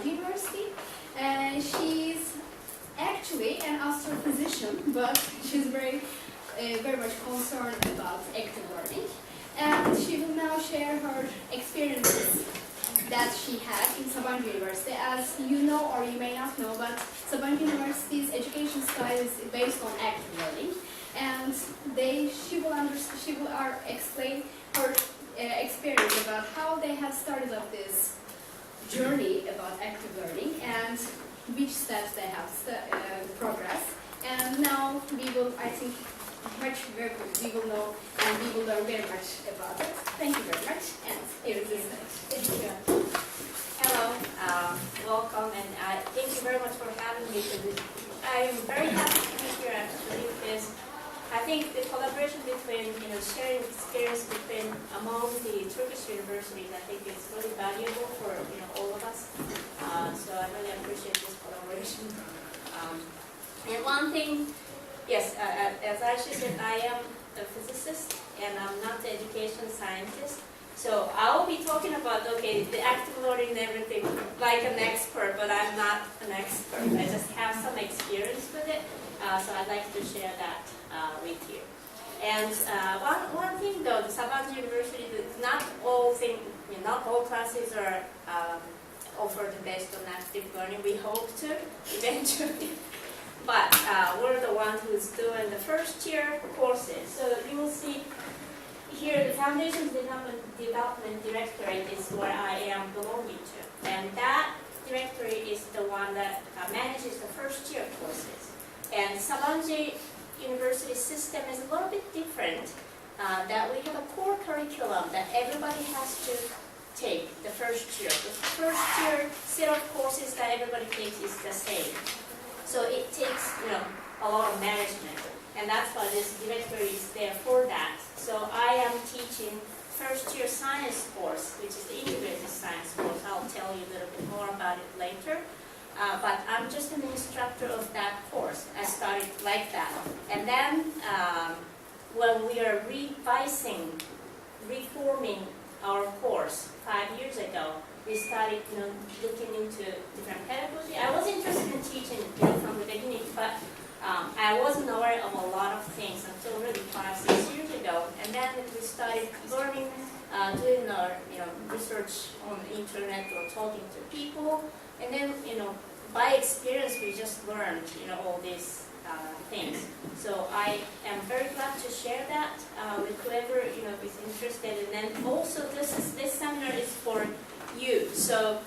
University. She's actually an astrophysician, but she's very much concerned about active learning. And she will now share her experiences that she had in Sabancı University. As you know or you may not know, but Sabancı University's education style is based on active learning. And she will explain her experience about how they have started up this journey about active learning and which steps they have progressed. And now we will, I think, we will know and we will learn very much about it. Thank you very much, and here is the stage. Thank you. Hello, welcome, and thank you very much for having me. I am very happy to be here actually, because I think the collaboration between, sharing experience among the Turkish universities, I think is really valuable for, all of us. So I really appreciate this collaboration. And one thing, yes, as Aisha said, I am a physicist and I'm not an education scientist. So I will be talking about, the active learning and everything like an expert, but I'm not an expert. I just have some experience with it. So I'd like to share that with you. And one thing though, the Sabancı University, not all classes are offered based on active learning. We hope to eventually. But we're the ones who's doing the first year courses. So you will see here the Foundation Development Directorate is where I am belonging to. And that directorate is the one that manages the first year courses. And Sabancı University system is a little bit different, that we have a core curriculum that everybody has to take the first year. The first year set of courses that everybody takes is the same. So it takes, a lot of management. And that's why this directory is there for that. So I am teaching first year science course, which is the integrated science course. I'll tell you a little bit more about it later. But I'm just an instructor of that course. I started like that. And then when we are reforming our course 5 years ago, we started looking into different pedagogy. I was interested in teaching from the beginning, but I wasn't aware of a lot of things until really 5-6 years ago. And then we started learning, doing our research on the internet or talking to people. And then, by experience, we just learned, all these things. So I am very glad to share that with whoever, is interested. And then also, this seminar is for you. So,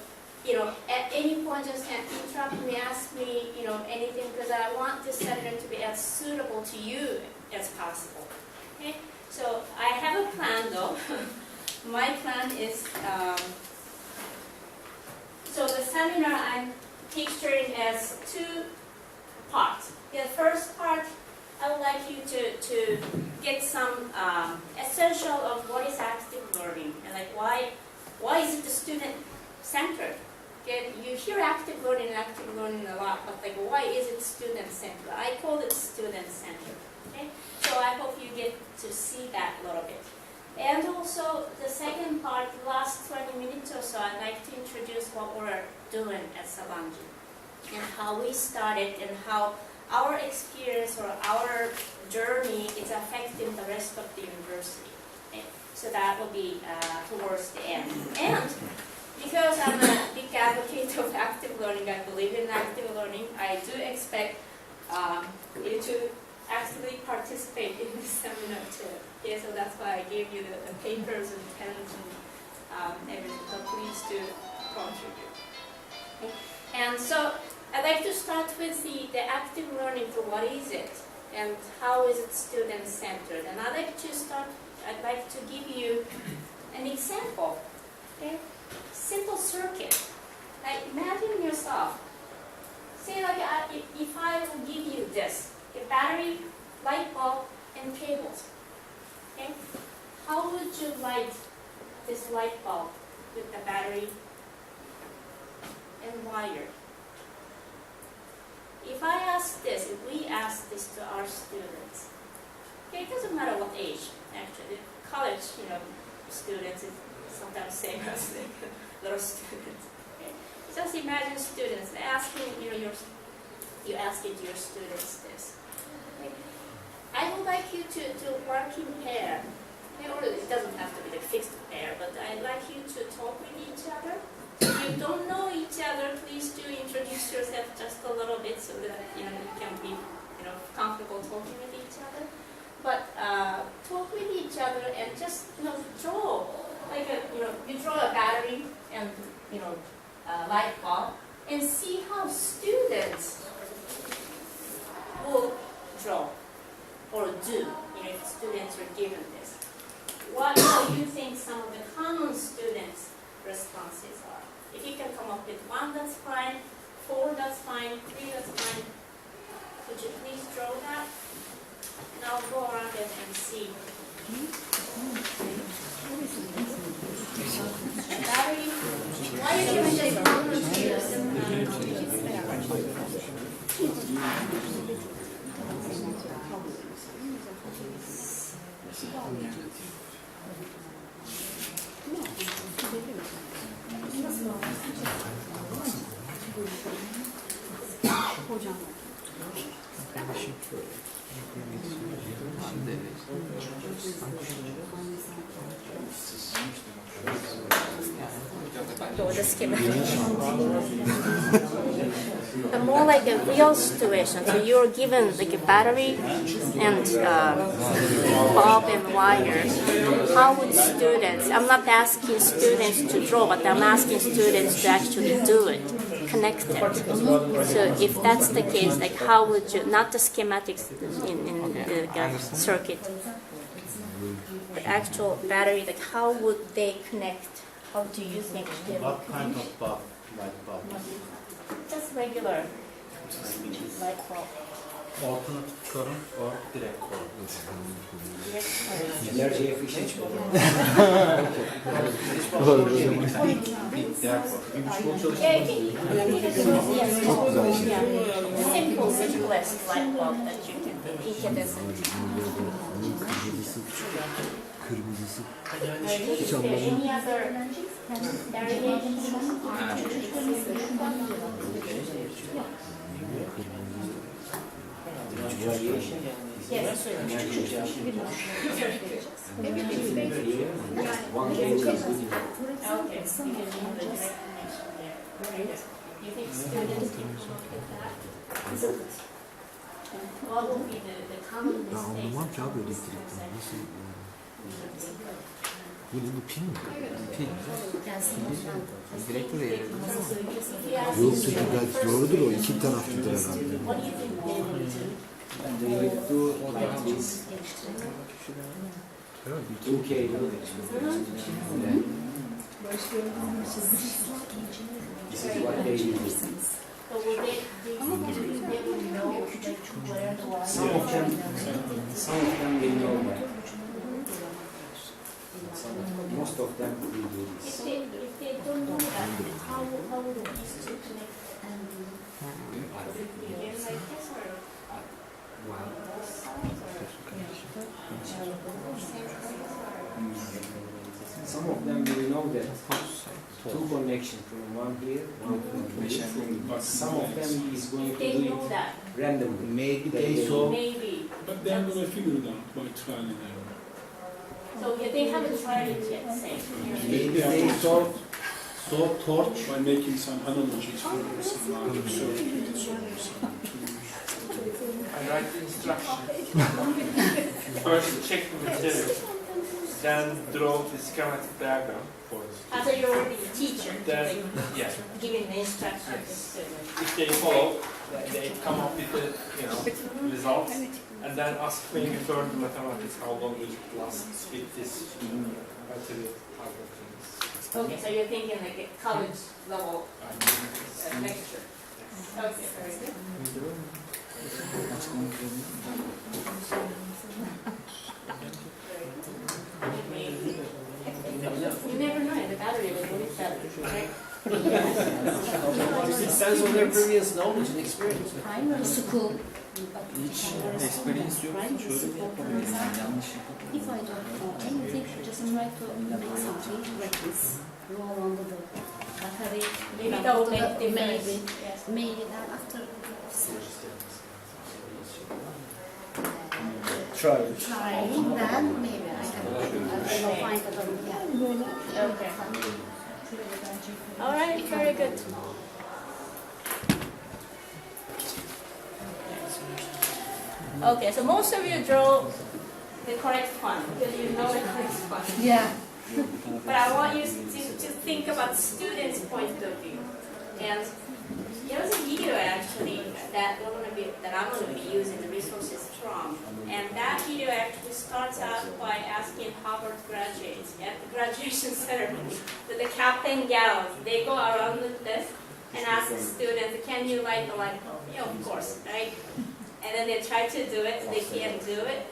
at any point, just interrupt me, ask me, anything, because I want this seminar to be as suitable to you as possible. Okay? So I have a plan, though. My plan is. So the seminar I'm picturing as 2 parts. The first part, I would like you to get some essential of what is active learning and why is it the student-centered? You hear active learning a lot, but why is it student-centered? I call it student-centered. Okay? So I hope you get to see that a little bit. And also, the second part, the last 20 minutes or so, I'd like to introduce what we're doing at Sabancı and how we started and how our experience or our journey is affecting the rest of the university. Okay? So that will be towards the end. And because I'm a big advocate of active learning, I believe in active learning, I do expect you to actively participate in this seminar too. Okay, so that's why I gave you the papers and pens and everything, so please do contribute. Okay. And so I'd like to start with the active learning. So what is it? And how is it student-centered? And I'd like to give you an example. Okay? Simple circuit. Imagine yourself. Say if I will give you this, a battery, light bulb, and cables. Okay? How would you light this light bulb with the battery and wire? If we ask this to our students, okay, it doesn't matter what age, actually. College, students is sometimes same as little students. Okay? Just imagine students asking, you ask it to your students this. Like, I would like you to work in pair. Or it doesn't have to be the fixed pair, but I'd like you to talk with each other. If you don't know each other, please do introduce yourself just a little bit so that you can be comfortable talking with each other. But talk with each other and just draw like you draw a battery and a light bulb and see how students will draw or do. If students are given this, what do you think some of the common students' responses are? If you can come up with 1, that's fine. 4, that's fine. 3, that's fine. Could you please draw that? And I'll go around it and see. Battery. Why are you doing this? But more like a real situation. So you're given like a battery and bulb and wires. How would students? I'm not asking students to draw, but I'm asking students to actually do it, connect it. So if that's the case, like how would you? Not the schematics in the circuit, the actual battery. Like how would they connect? How do you think they would? What kind of bulb? Light bulb? Just regular light bulb. Alternate current or direct current? Enerji efficient. Simplest light bulb that you can incandescent. Any other variations? Yes. Okay. You think students can look at that? What will be the common mistakes? Bu pin mi? Pin. Direktör yeri. Yok çünkü doğrudur o iki taraflıdır herhalde. What do you think they will do? They will do like this. 2K. This is what they use. So will they will know where the wire Some of them will know that. Most of them will do this. If they don't know that, how will these two connect? Would it be again like this or both sides or? Some of them will know that two connections from one here, one from here. But some of them is going to They do know it that. randomly. Maybe they saw. Maybe. But they're going to figure it out by trial and error. So they haven't tried it yet, say. Maybe they saw torch. By making some analogies for some larger circuit, some I write the instruction. First check the material, then draw the schematic diagram for it. After you're already a teacher, Then, like yeah, giving the instructions to students. if they follow, they come up with the results, and then ask maybe further mathematics how long will it last with this material type of things. Okay, so you're thinking like a college level lecture. Okay, very good. You never know, the battery will work better, right? It depends on their previous knowledge and experience. Primary school. Hiç experience yok. Şöyle bir yapabilirim. Yanlış yapabilirim. If I don't know anything, just try to make something like this. Roll under the Maybe that will make difference. Maybe. Yes. Maybe that after trying, then maybe I will find a little, yeah. Okay. All right, very good. Okay, so most of you draw the correct one because you know the correct one. Yeah. But I want you to think about students' point of view. And there was a video actually that I'm going to be using the resources from. And that video actually starts out by asking Harvard graduates at the graduation ceremony, with the cap and gowns, they go around with this and ask the students, can you light the light bulb? Yeah, of course, right? And then they try to do it, they can't do it.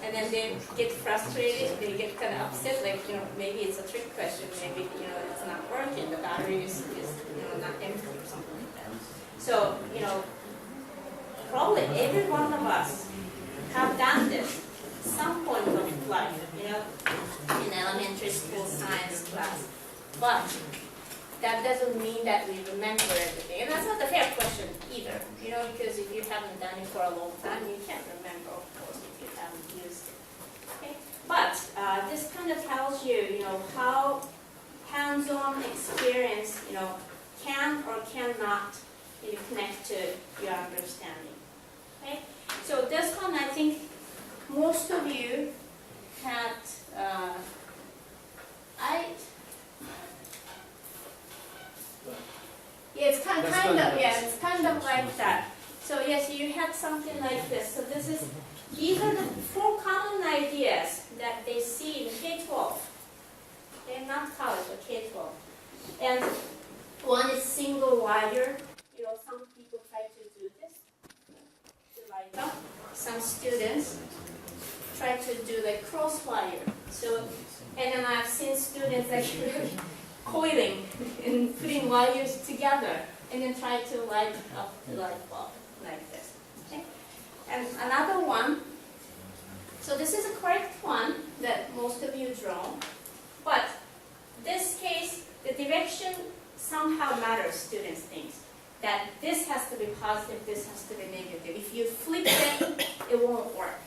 And then they get frustrated, they get kind of upset, like, maybe it's a trick question, maybe, it's not working, the battery is not empty or something like that. So, probably every one of us have done this at some point of life, in elementary school science class. But that doesn't mean that we remember everything. And that's not a fair question either, because if you haven't done it for a long time, you can't remember, of course, if you haven't used it. Okay? But this kind of tells you, how hands-on experience, can or cannot connect to your understanding. Okay? So this one, I think most of you had, it's kind of like that. So yes, you had something like this. So these are the 4 common ideas that they see in K-12. Okay, not college, but K-12. And one is single wire. Some people try to do this, to light up. Some students try to do the cross wire. So, and then I've seen students actually coiling and putting wires together and then try to light up the light bulb like this. Okay? And another one, so this is a correct one that most of you draw, but this case, the direction somehow matters, students think. That this has to be positive, this has to be negative. If you flip it, it won't work.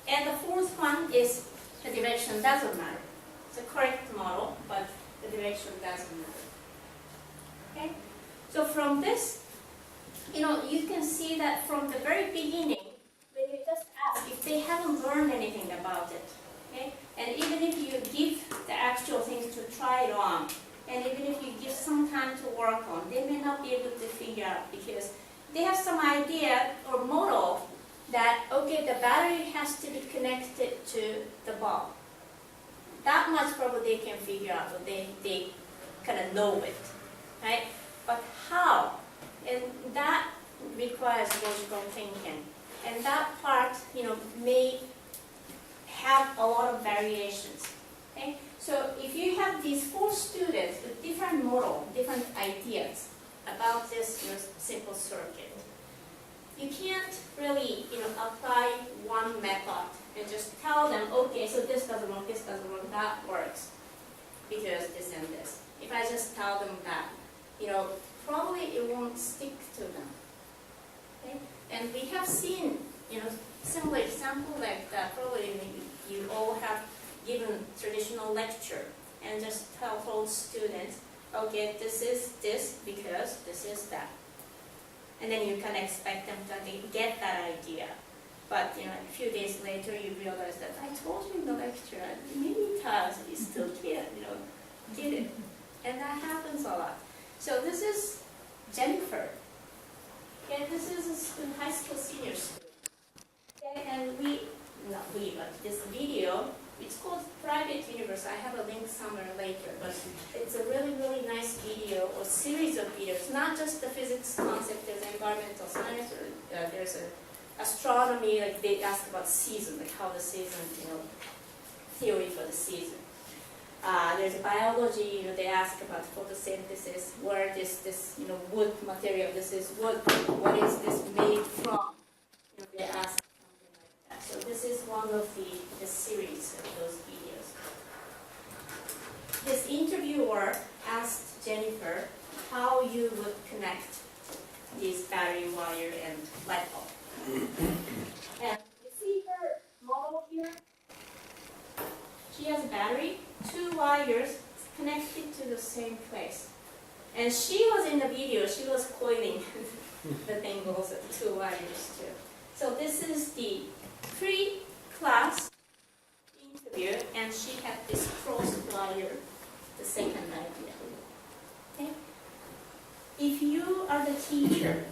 And the 4th one is the direction doesn't matter. It's a correct model, but the direction doesn't matter. Okay? So from this, you can see that from the very beginning, when you just ask if they haven't learned anything about it, okay? And even if you give the actual things to try it on, and even if you give some time to work on, they may not be able to figure out because they have some idea or model that, okay, the battery has to be connected to the bulb. That much probably they can figure out, or they kind of know it, right? But how? And that requires logical thinking. And that part, may have a lot of variations, okay? So if you have these 4 students with different model, different ideas about this simple circuit, you can't really apply one method and just tell them, okay, so this doesn't work, that works because this and this. If I just tell them that, probably it won't stick to them. Okay? And we have seen similar example like that. Probably you all have given traditional lecture and just told students, okay, this is this because this is that. And then you can expect them to get that idea. But a few days later you realize that I told you in the lecture many times you still can't, get it. And that happens a lot. So this is Jennifer. Okay, this is a high school senior student. Okay, and but this video, it's called Private Universe. I have a link somewhere later, but it's a really, really nice video or series of videos. Not just the physics concept, there's environmental science, or there's astronomy, like they ask about season, like how the season, theory for the season. There's biology, they ask about photosynthesis, where this wood material, this is wood, what is this made from? They ask something like that. So this is one of the series of those videos. This interviewer asked Jennifer how you would connect this battery wire and light bulb. And you see her model here? She has a battery, 2 wires connected to the same place. And she was in the video, she was coiling the thing goes at 2 wires too. So this is the pre-class interview, and she had this cross wire, the second idea. Okay? If you are the teacher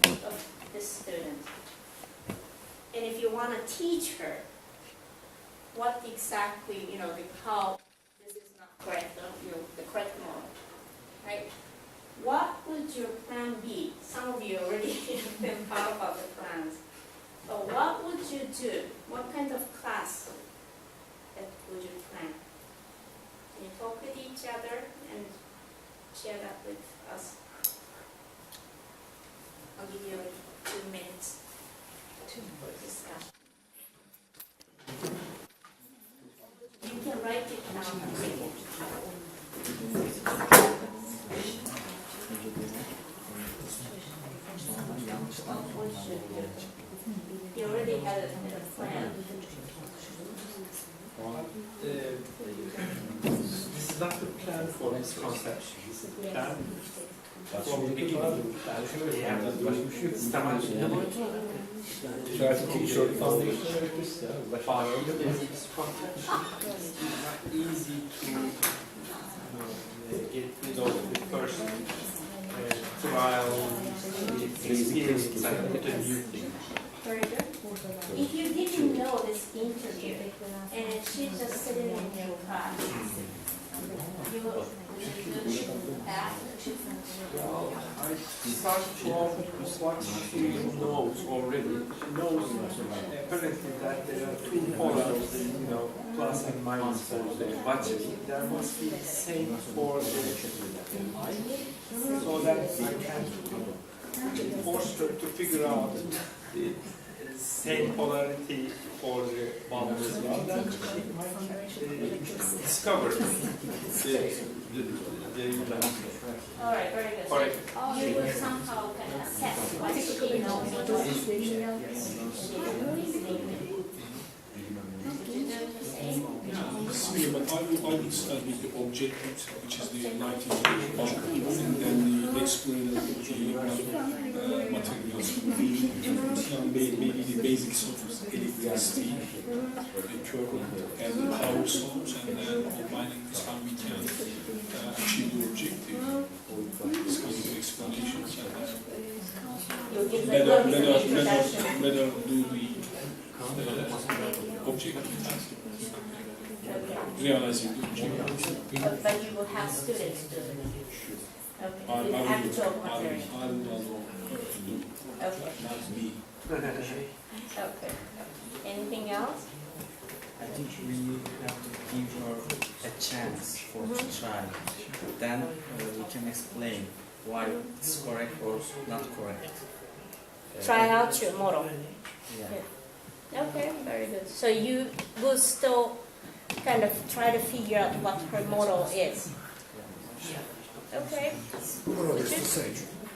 of this student, and if you want to teach her what exactly, how this is not correct, the correct model, right? What would your plan be? Some of you already have been part about the plans. But what would you do? What kind of class would you plan? Can you talk with each other and share that with us? I'll give you 2 minutes for discussion. You can write it down. You already had a plan. This is not the plan for this concept. This is the plan from the beginning. Try to teach her the foundation. This concept is not easy to get rid of the person. Trial, experience, and put a new thing. Very good. If you didn't know this interview, and she's just sitting in your class, you would do that. Well, I start from what she knows already. She knows apparently that there are 2 polars, plus and minus for the budget. There must be the same for the so that I can force her to figure out the same polarity for the bulb as well. Then she might discover the All right, very good. Correct. So you will somehow kind of assess what she knows. But I would start with the objective, which is the lighting and then the explain the materials, maybe the basics of electricity, the current, and the power source, and then combining this how we can achieve the objective. This kind of explanations, and let her do the objective task. Realizing the objective. But you will have students do it. Okay. You have to talk material. I will Okay. not me. Okay. Anything else? I think we have to give her a chance for to try. Then we can explain why it's correct or not correct. Try out your model. Yeah. Okay, very good. So you will still kind of try to figure out what her model is. Okay. More or less the same.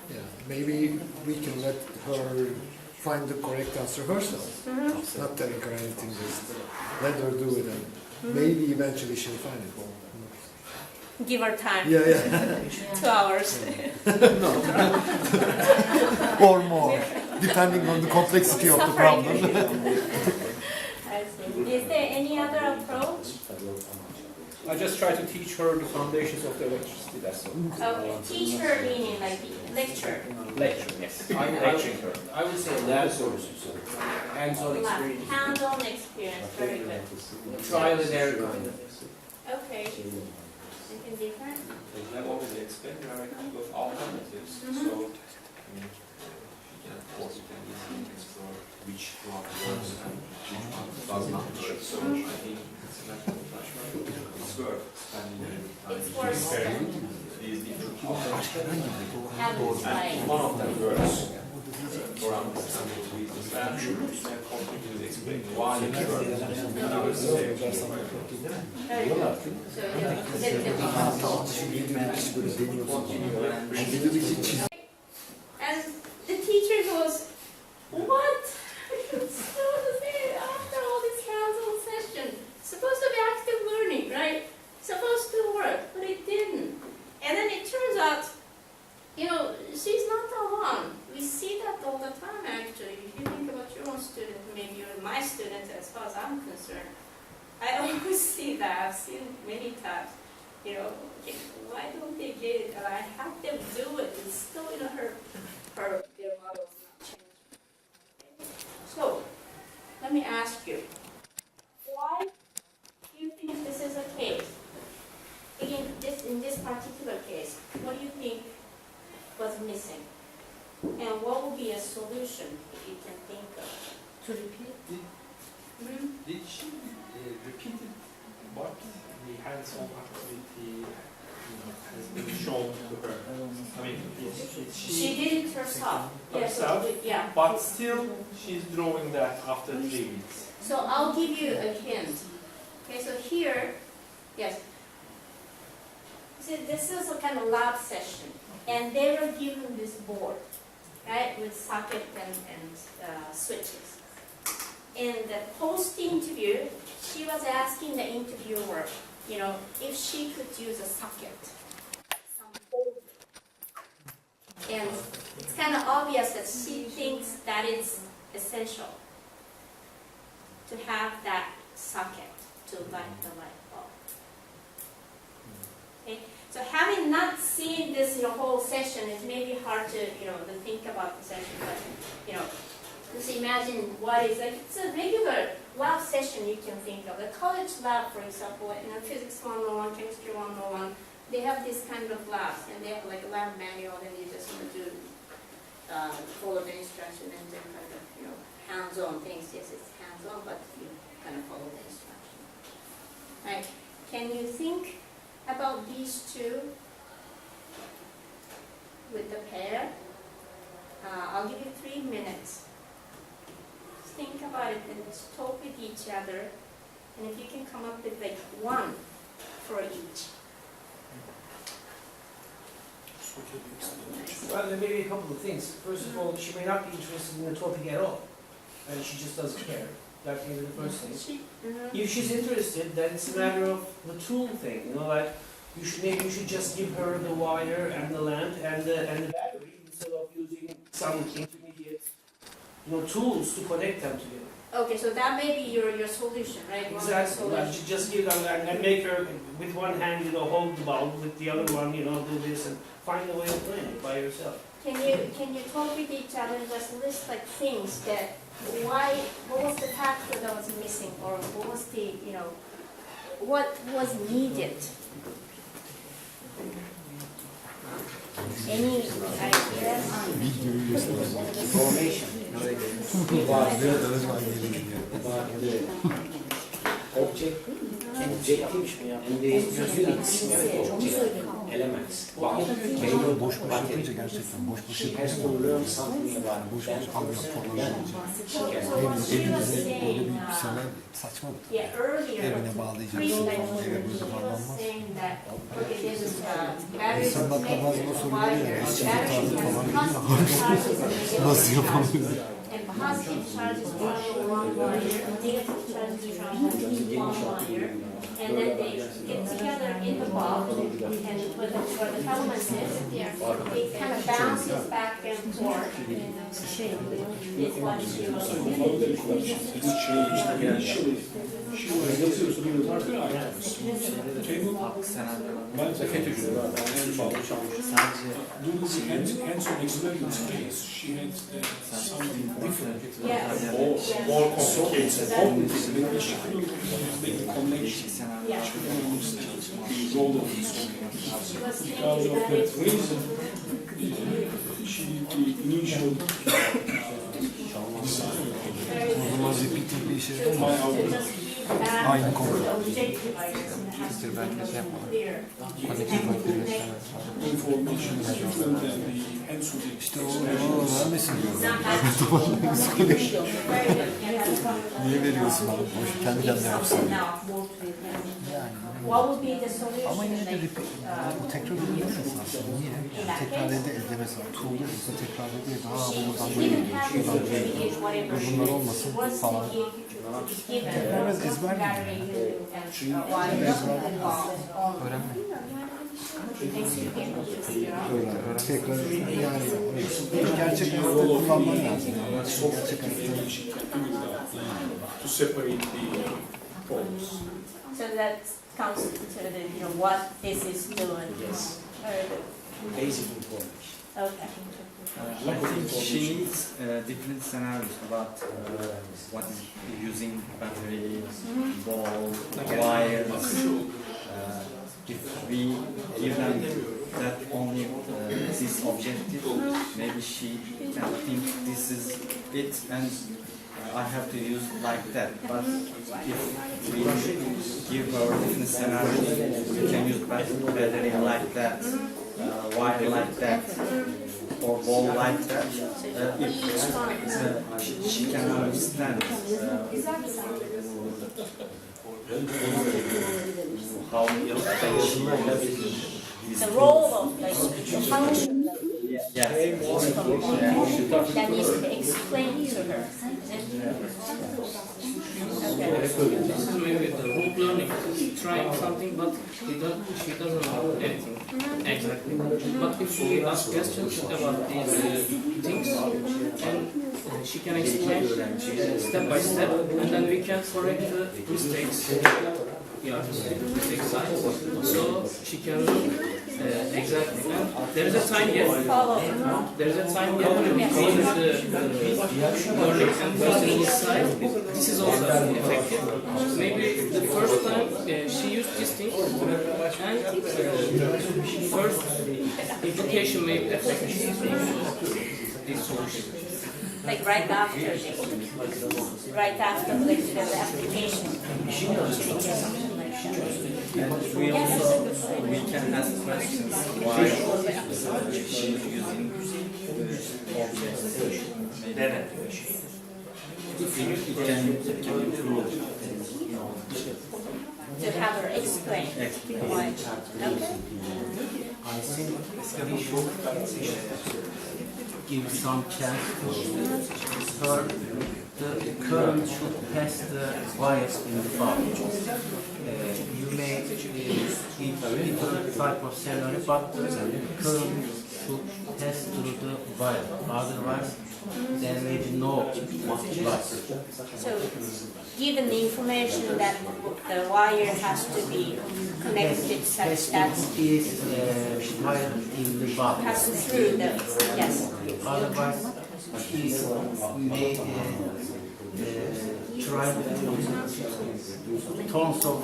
Yeah. Maybe we can let her find the correct answer herself. Not telling her anything, just let her do it, and maybe eventually she'll find it. Give her time. Yeah, yeah. 2 hours. Or more, depending on the complexity of the problem. I see. Is there any other approach? I just try to teach her the foundations of the electricity, that's all. Okay, teach her meaning like lecture. Lecture, yes. I would say lab hands-on experience. Hands-on experience, very good. Trial and error kind of. Okay. Anything different? I've already explained there are a couple of alternatives. So, of course, you can easily explore which one works and which one does not work. So, I think it's a matter of it's worth spending It's worth these different alternatives. having And one of them works. for understanding. And she will continue to explain why So, and the teacher goes, what? So after all this hands-on session, supposed to be active learning, right? Supposed to work, but it didn't. And then it turns out, she's not alone. We see that all the time, actually. If you think about your own student, maybe you're my student as far as I'm concerned. I always see that. I've seen it many times. Why don't they get it? And I have them do it. It's still, their model's not changing. So, let me ask you, why do you think this is a case? Again, in this particular case, what do you think was missing? And what would be a solution if you can think of? To repeat, did she repeat it what the hands-on activity has been shown to her? I mean, She did it herself. herself, Yes, yeah. but still she's drawing that after 3 weeks. So I'll give you a hint. Okay, so here, yes. See, this is a kind of lab session, and they were given this board, right, with socket and switches. In the post-interview, she was asking the interviewer, if she could use a socket, some holder. And it's kind of obvious that she thinks that it's essential to have that socket to light the light bulb. Okay? So having not seen this whole session, it may be hard to to think about the session, but just imagine what is it's a regular lab session you can think of. The college lab, for example, physics 101, chemistry 101, they have this kind of labs, and they have like a lab manual, and you just do follow the instruction and then kind of hands-on things. Yes, it's hands-on, but you kind of follow the instruction. Right? Can you think about these two with the pair? I'll give you 3 minutes. Just think about it and talk with each other. And if you can come up with like one for each. Well, there may be a couple of things. First of all, she may not be interested in the topic at all, and she just doesn't care. That may be the first thing. If she's interested, then it's a matter of the tool thing. Like maybe you should just give her the wire and the lamp and the battery instead of using some intermediate, tools to connect them together. Okay, so that may be your solution, right? Exactly. Like, just give them and make her with one hand, hold the bulb, with the other one, do this, and find a way of playing it by yourself. Can you talk with each other and just list like things that what was the factor that was missing, or what was the what was needed? Any ideas? Information. Object and objective and the units, elements. She has to learn something about them. She was saying, earlier, saying that there's batteries connected wire, and positive charges travel one wire, negative charges travel one wire, and then they get together in the bulb, and where the filaments it kind of bounces back and forth. Is what she was She was hands-on experiments case, she had something different, more complicated, maybe she couldn't make the connection, she couldn't understand the role of instruments. Because of that reason, she did the initial design. just give Aynı konu. the objective, I guess, and it has to be clear. Information is different than the answer. İşte o vermesin diyorum. Not that very good. You have a Niye veriyorsun abi? Boş kendi kendine yapsın. now. What would be the solution? Ama yine de like, tekrar edemezsin aslında. Niye? Tekrar edemezsin. Tuğla ise tekrar ediyor. Daha she buradan böyle didn't gidiyor. have to Şuradan böyle create gidiyor. whatever she Bunlar olmasın was falan. given Tekrar ezber mi? Öğrenme. Tekrar yani gerçek hayatta kullanman lazım. Gerçek hayatta. To separate the poles. So that comes to the, what this is doing. Very good. Basic information. Okay. I think she needs different scenarios about what is using battery, ball, wires. If we give them that only this objective, maybe she can think this is it and I have to use like that. But if we give her different scenarios, you can use battery like that, wire like that, or ball like that. If she can understand how The role of like the function yeah. that needs to be explained to her. Okay. Maybe the rote learning, trying something, but she doesn't know anything exactly. But if we ask questions about these things, and she can explain step by step, and then we can correct the mistakes. Yeah, mistakes size. So she can look exactly. And there is a time yet. There is a time yet because the learning and questioning side. This is also effective. Maybe the first time she used this thing, and first education may be effective. This solution. Like right after the application. And we also we can ask questions why she is using objects. It can improve. To have her explain why. Okay. I think we should give some chance to her. The current should pass the wires in the bulb. You may give different type of scenario, but the current should pass through the wire. Otherwise, there may be no loss. So, given the information that the wire has to be connected such that is wire in the bulb. passes through the, yes. Otherwise, he may try tons of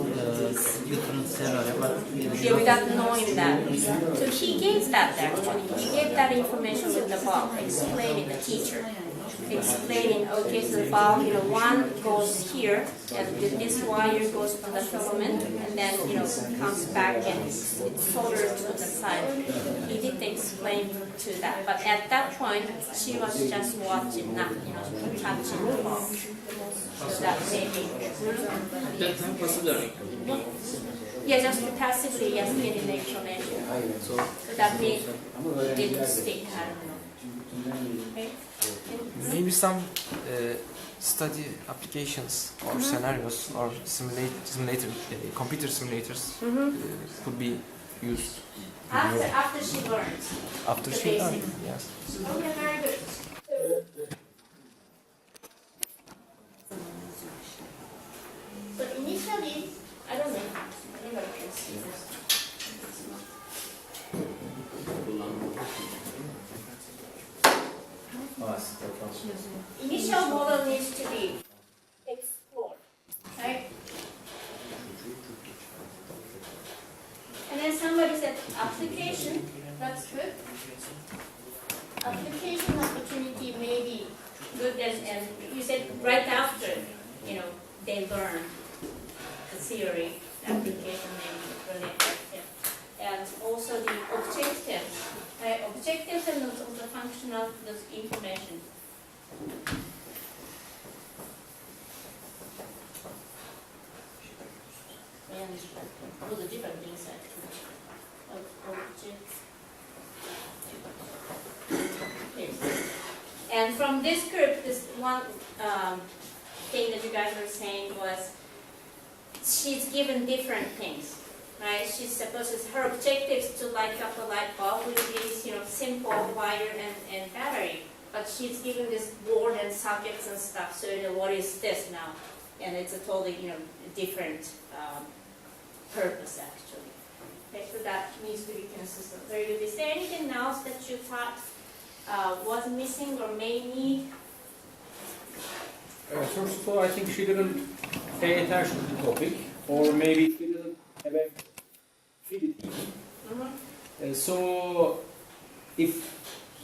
different scenarios, but Yeah, without knowing that. So he gave that actually. He gave that information with the bulb, explaining the teacher. Explaining, okay, so the bulb, one goes here, and this wire goes from the filament, and then, comes back and it's soldered to the side. He did explain to that, but at that point, she was just watching, not, touching the bulb. So that maybe. That time passive learning. Yeah, just passively, just getting the information. So that didn't stick, I don't know. Okay? Maybe some study applications or scenarios or computer simulators could be used After she learns. after The she learned. basic. Yes. Okay, very good. So initially, I don't know. Anybody can see this. Initial model needs to be explored, right? And then somebody said application, that's good. Application opportunity may be good and you said right after, they learn. theory application may be really effective. And also the objectives, right? Objectives and also functional information. And all the different things actually. Objects. Yes. And from this group, this one thing that you guys were saying was she's given different things, right? She's supposed to, her objective is to light up a light bulb with these, simple wire and battery. But she's given this board and sockets and stuff. So what is this now? And it's a totally, different purpose actually. Okay, so that needs to be consistent. Very good. Is there anything else that you thought was missing or may need? First of all, I think she didn't pay attention to the topic, or maybe she didn't have a feeling. So, if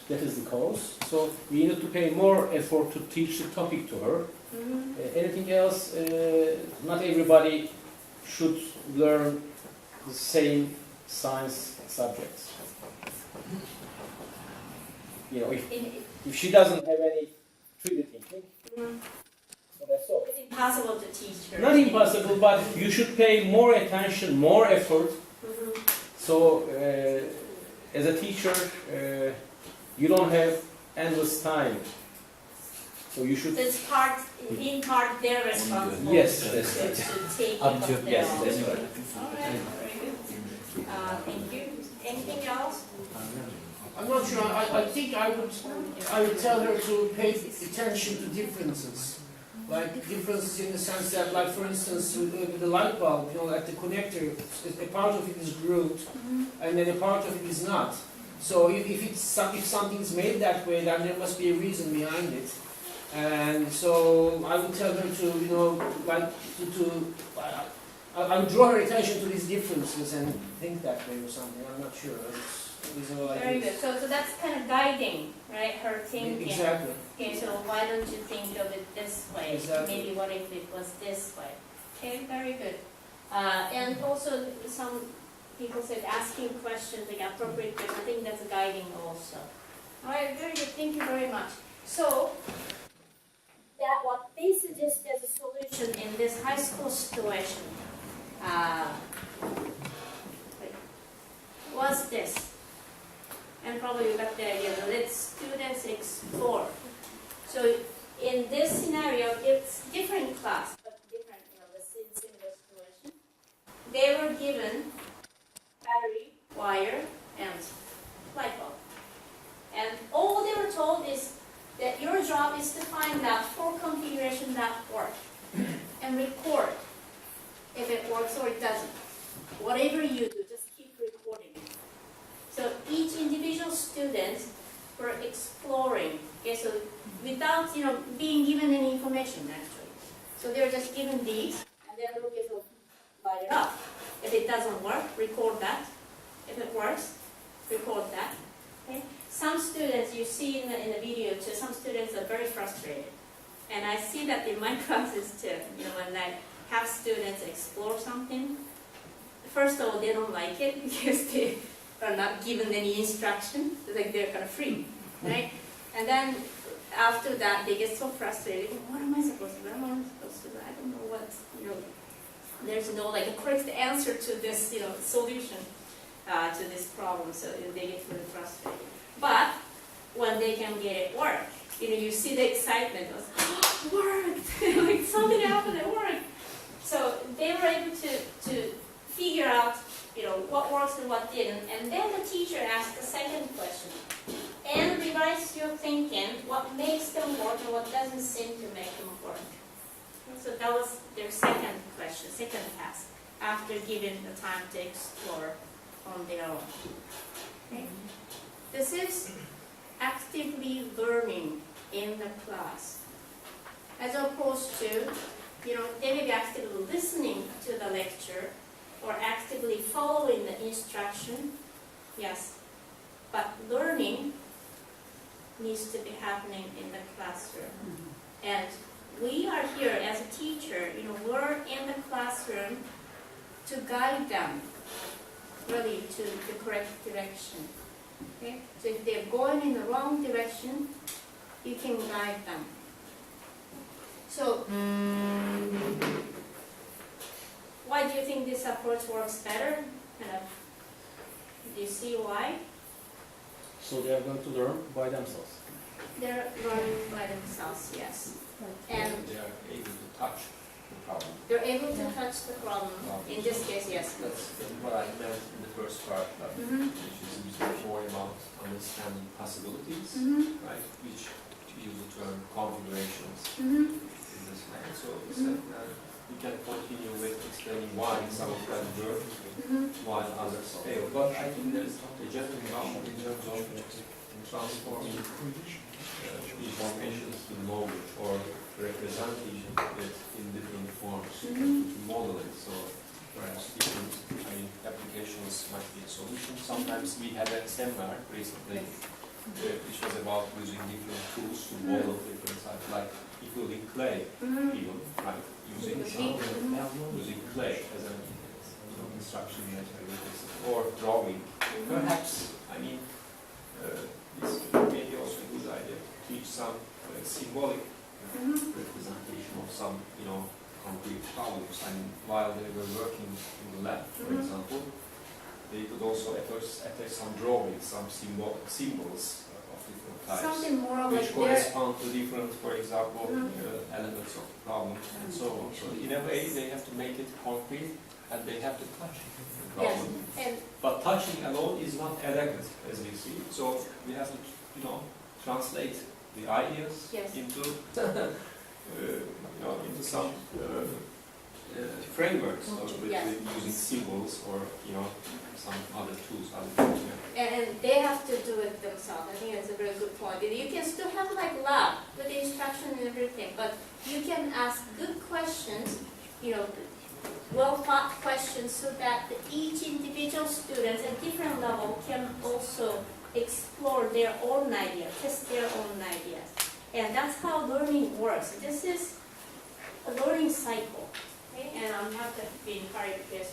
that is the cause, so we need to pay more effort to teach the topic to her. Anything else, not everybody should learn the same science subjects. If she doesn't have any critical thinking, so that's all. It's impossible to teach her. Not impossible, but you should pay more attention, more effort. So, as a teacher, you don't have endless time. So you should. It's being part their responsibility. Yes, that's right. To take up their Yes, own. that's right. All right, very good. Thank you. Anything else? I'm not sure. I think I would tell her to pay attention to differences. Like differences in the sense that, like for instance, with the light bulb, at the connector, a part of it is grooved, and then a part of it is not. So if something is made that way, then there must be a reason behind it. And so I would tell her to, I would draw her attention to these differences and think that way or something. I'm not sure. Very good. So that's kind of guiding, right? Her thinking. Exactly. Okay, so why don't you think of it this way? Exactly. Maybe what if it was this way? Okay, very good. And also some people said asking questions, like appropriate questions. I think that's guiding also. All right, very good. Thank you very much. So that what they suggest as a solution in this high school situation was this. And probably you got the idea. Let students explore. So in this scenario, it's different class, but different, the similar situation. They were given battery, wire, and light bulb. And all they were told is that your job is to find out 4 configurations that work and record if it works or it doesn't. Whatever you do, just keep recording it. So each individual student were exploring, okay, so without being given any information actually. So they were just given these, and then okay, so light it up. If it doesn't work, record that. If it works, record that. Okay. Some students, you see in the video too, some students are very frustrated. And I see that in my classes too, when I have students explore something. First of all, they don't like it because they are not given any instruction. Like they're kind of free, right? And then after that, they get so frustrated. What am I supposed to do? What am I supposed to do? I don't know what, there's no like a correct answer to this, solution to this problem. So they get really frustrated. But when they can get it work, you see the excitement. It was, oh, it worked! Like something happened, it worked. So they were able to figure out, what works and what didn't. And then the teacher asked the second question. And revise your thinking, what makes them work and what doesn't seem to make them work. So that was their second question, second task, after giving the time to explore on their own. Okay. This is actively learning in the class, as opposed to, they may be actively listening to the lecture or actively following the instruction, yes, but learning needs to be happening in the classroom. And we are here as a teacher, we're in the classroom to guide them really to the correct direction. Okay? So if they're going in the wrong direction, you can guide them. So, why do you think this approach works better? Do you see why? So they are going to learn by themselves. They're learning by themselves, yes. And They are able to touch the problem. they're able to touch the problem. In this case, yes. That's what I meant in the first part, Mm-hmm. which is using more about understanding possibilities, Mm-hmm. right? Which use the term configurations Mm-hmm. in this way. So we said we can continue with explaining why some of them work, while others fail. But I think there's a general knowledge in terms of transforming information to knowledge or representation in different forms to model it. So perhaps different applications might be a solution. Sometimes we had a seminar recently which was about using different tools to model different types, like including clay, even, right? Using using clay as an instruction material or drawing. Perhaps, this may be also a good idea to teach some symbolic representation of some, concrete problems. While they were working in the lab, for example, they could also attach some drawings, some symbols of different types, Something more which like correspond to different, for example, elements of the problem and so on. So in a way, they have to make it concrete and they have to touch the yes. problem. And But touching alone is not adequate, as we see. So we have to, translate the ideas Yes. into, into some frameworks with using symbols or, some other tools. And they have to do it themselves. I think that's a very good point. You can still have like lab with the instruction and everything, but you can ask good questions, well thought questions, so that each individual student at different level can also explore their own ideas, test their own ideas. And that's how learning works. This is a learning cycle. Okay? And I'm happy to be in hurry because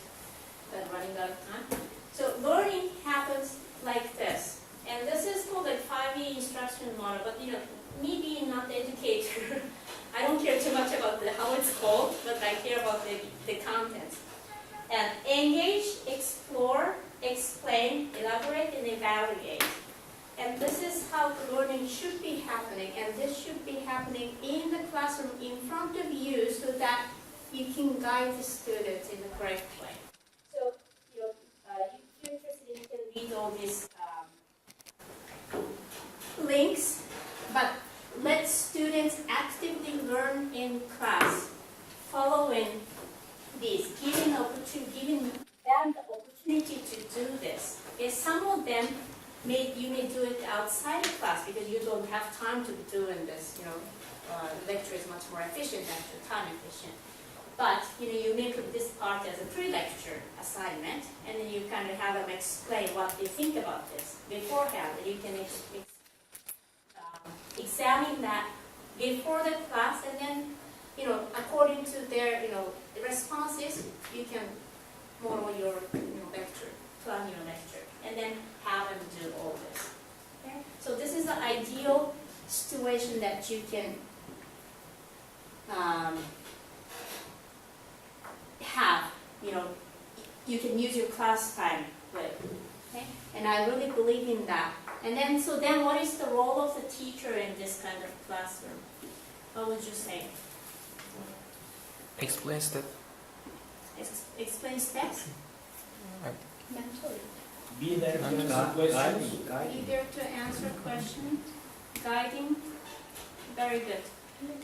I'm running out of time. So learning happens like this. And this is called a 5E instruction model, but me being not the educator, I don't care too much about how it's called, but I care about the content. And engage, explore, explain, elaborate, and evaluate. And this is how the learning should be happening, and this should be happening in the classroom in front of you so that you can guide the students in the correct way. So, if you're interested, you can read all these links, but let students actively learn in class, following these, giving them the opportunity to do this. If some of them you may do it outside of class because you don't have time to do in this. Lecture is much more efficient, actually, time efficient. But you may put this part as a pre-lecture assignment, and then you kind of have them explain what they think about this beforehand, and you can examine that before the class, and then according to their responses, you can model your lecture, plan your lecture, and then have them do all this. Okay? So this is the ideal situation that you can have. You can use your class time with. Okay? And I really believe in that. And then, what is the role of the teacher in this kind of classroom? What would you say? Explain step. Explain steps? Mentally. Be there to answer questions. Be there to answer questions, guiding. Very good.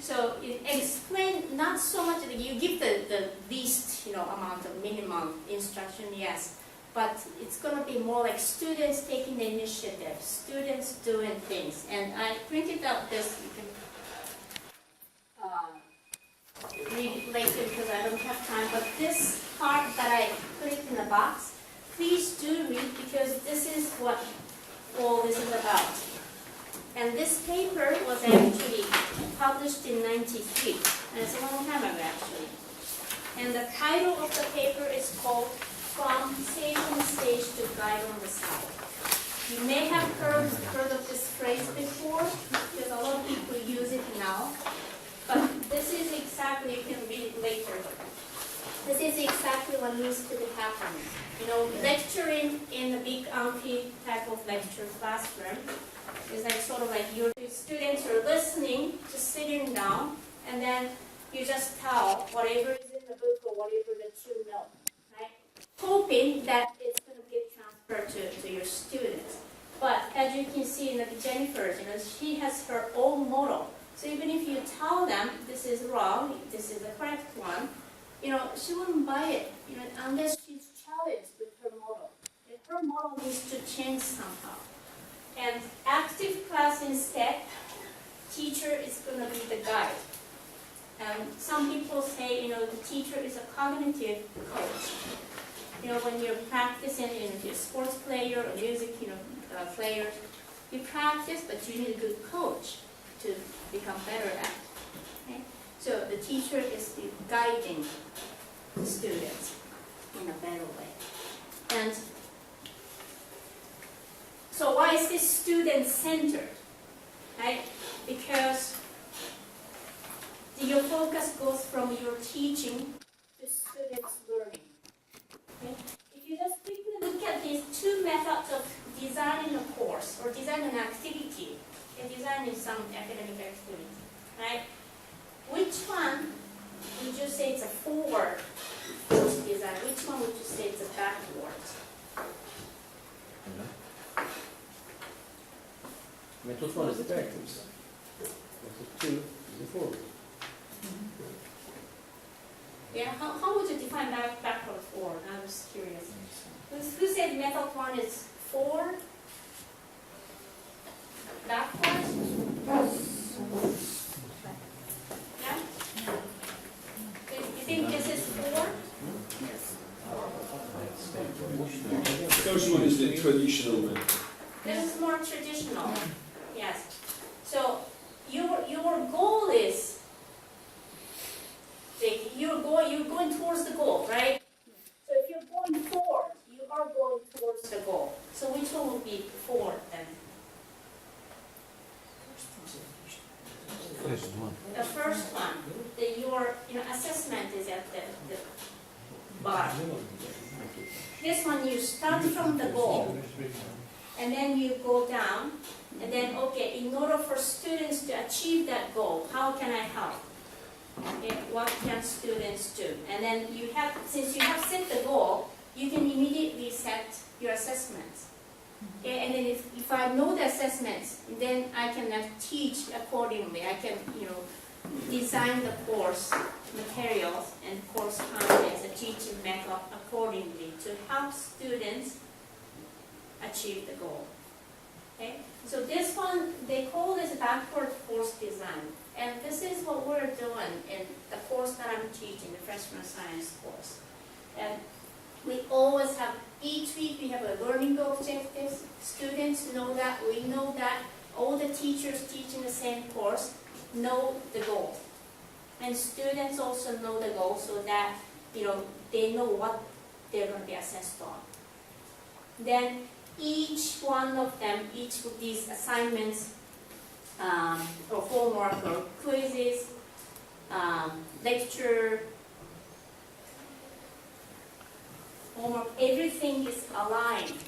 So explain not so much that you give the least amount of minimum instruction, yes, but it's going to be more like students taking the initiative, students doing things. And I printed out this. You can read it later because I don't have time. But this part that I put it in the box, please do read because this is what all this is about. And this paper was actually published in '93, and it's a long time ago actually. And the title of the paper is called From Station Stage to Guide on the Side. You may have heard of this phrase before, because a lot of people use it now. But this is exactly, you can read it later. This is exactly what needs to be happening. You know, lecturing in a big amphi type of lecture classroom is like sort of like your students are listening, just sitting down, and then you just tell whatever is in the book or whatever that you know, right? Hoping that it's going to get transferred to your students. But as you can see in Jennifer's, you know, she has her own model. So even if you tell them this is wrong, this is the correct one, you know, she wouldn't buy it, you know, unless she's challenged with her model. And her model needs to change somehow. And active class instead, teacher is going to be the guide. Some people say, you know, the teacher is a cognitive coach. You know, when you're practicing, you know, you're a sports player or music, you know, player, you practice, but you need a good coach to become better at it. Okay? So the teacher is the guiding the students in a better way. And so why is this student-centered? Right? Because your focus goes from your teaching to students' learning. Okay? If you just quickly look at these two methods of designing a course or designing an activity, and designing some academic activity, right? Which one would you say it's a forward design? Which one would you say it's a backward? Method 1 is the backwards. Method 2 is the forward. Yeah, how would you define backward forward? I'm just curious. Who said method 1 is forward? Backwards? Yeah? You think this is forward? First one is the traditional method. This is more traditional. Yes. So your goal is you're going towards the goal, right? So if you're going forward, you are going towards the goal. So which one will be forward then? The first one, your assessment is at the bottom. This one you start from the goal, and then you go down, and then okay, in order for students to achieve that goal, how can I help? Okay, what can students do? And then since you have set the goal, you can immediately set your assessments. Okay, and then if I know the assessments, then I can teach accordingly. I can, design the course materials and course contents, the teaching method accordingly to help students achieve the goal. Okay, so this one, they call this backward course design. And this is what we're doing in the course that I'm teaching, the freshman science course. And we always have, each week we have a learning objectives. Students know that, we know that, all the teachers teaching the same course know the goal. And students also know the goal so that, they know what they're going to be assessed on. Then each one of them, each of these assignments, or homework or quizzes, lecture, homework, everything is aligned.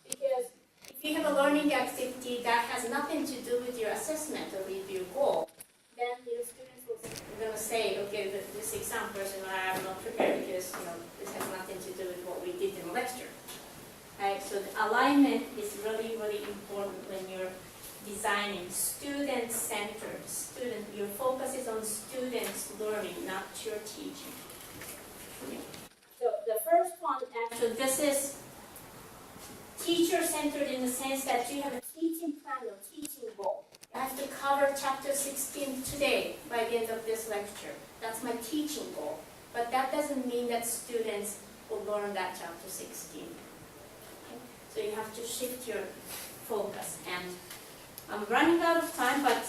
Because if you have a learning activity that has nothing to do with your assessment or with your goal, then your students will going to say, okay, this exam person, I am not prepared because this has nothing to do with what we did in the lecture. Right? So the alignment is really, really important when you're designing student-centered. Your focus is on students learning, not your teaching. Okay. So the first one, actually, this is teacher-centered in the sense that you have a teaching plan or teaching goal. I have to cover chapter 16 today by the end of this lecture. That's my teaching goal. But that doesn't mean that students will learn that chapter 16. Okay? So you have to shift your focus. And I'm running out of time, but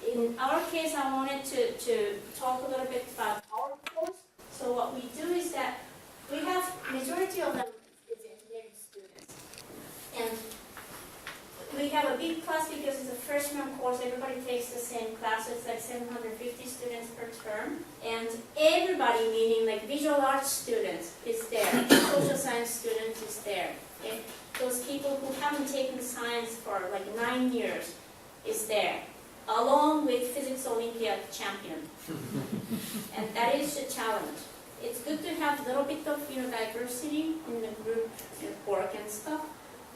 in our case, I wanted to talk a little bit about So what we do is that we have majority of them is engineering students. And we have a big class because it's a freshman course. Everybody takes the same class. It's like 750 students per term. And everybody, meaning like visual arts students, is there. Social science students is there. Okay? Those people who haven't taken science for like 9 years is there, along with physics Olympiad champion. And that is the challenge. It's good to have a little bit of diversity in the group work and stuff.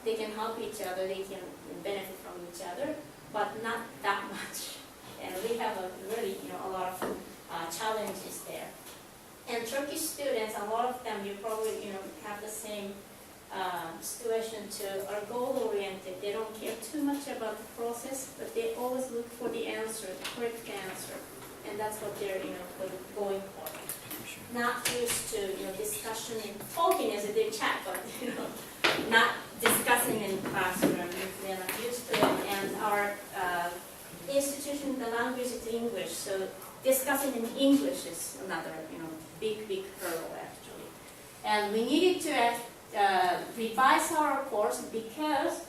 They can help each other, they can benefit from each other, but not that much. And we have a really a lot of challenges there. And Turkish students, a lot of them, you probably have the same situation too, are goal-oriented. They don't care too much about the process, but they always look for the answer, the correct answer. And that's what they're going for. Not used to discussion and talking as they chat, but not discussing in classroom. They're not used to it. And our institution, the language is English, so discussing in English is another big hurdle actually. And we needed to revise our course because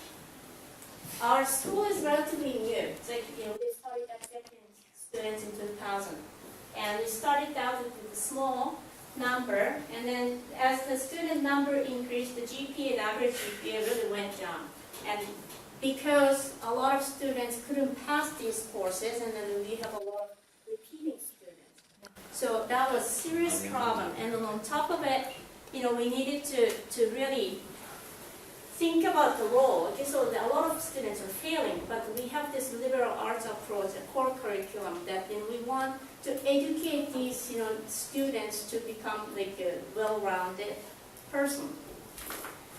our school is relatively new. It's like we started accepting students in 2000. And we started out with a small number, and then as the student number increased, the GPA, the average GPA really went down. And because a lot of students couldn't pass these courses, and then we have a lot of repeating students. So that was a serious problem. And then on top of it, we needed to really think about the role. Okay, so a lot of students are failing, but we have this liberal arts approach, a core curriculum, that then we want to educate these students to become like a well-rounded person.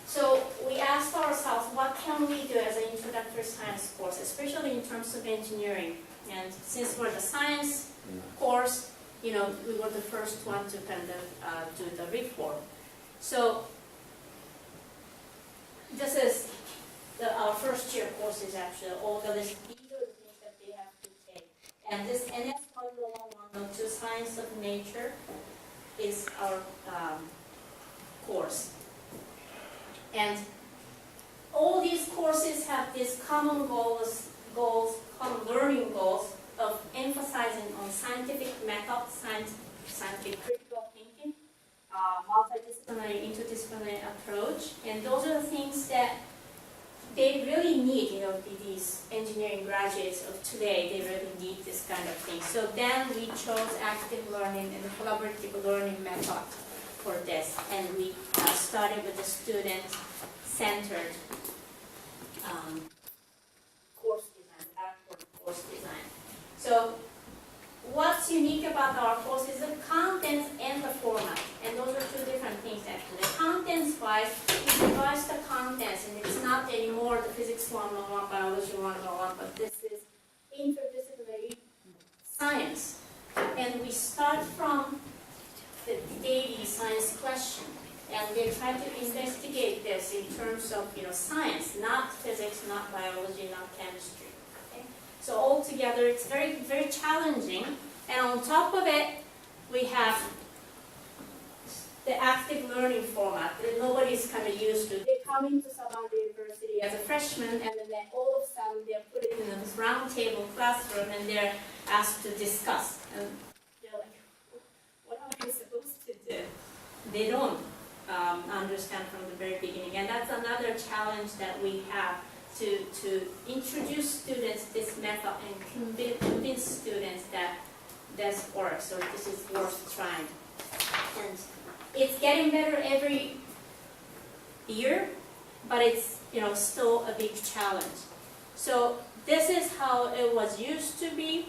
So we asked ourselves, what can we do as an introductory science course, especially in terms of engineering? And since we're the science course, we were the first one to kind of do the reform. So this is our first year courses actually. All the list, these are the things that they have to take. And this NS 101, Science of Nature, is our course. And all these courses have these common common learning goals of emphasizing on scientific method, scientific critical thinking, multidisciplinary, interdisciplinary approach, and those are the things that they really need, these engineering graduates of today, they really need this kind of thing. So then we chose active learning and the collaborative learning method for this, and we started with the student-centered course design, backward course design. So what's unique about our course is the contents and the format, and those are two different things actually. Contents-wise, we revise the contents, and it's not anymore the physics 101, biology 101, but this is interdisciplinary science. And we start from the daily science question, and we try to investigate this in terms of science, not physics, not biology, not chemistry. So altogether, it's very, very challenging. And on top of it, we have the active learning format that nobody's kind of used to. They come into Sabancı University as a freshman, and then all of a sudden they're put in this round table classroom, and they're asked to discuss. And they're like, what are we supposed to do? They don't understand from the very beginning. And that's another challenge that we have. To introduce students this method and convince students that this works or this is worth trying. And it's getting better every year, but it's still a big challenge. So this is how it was used to be.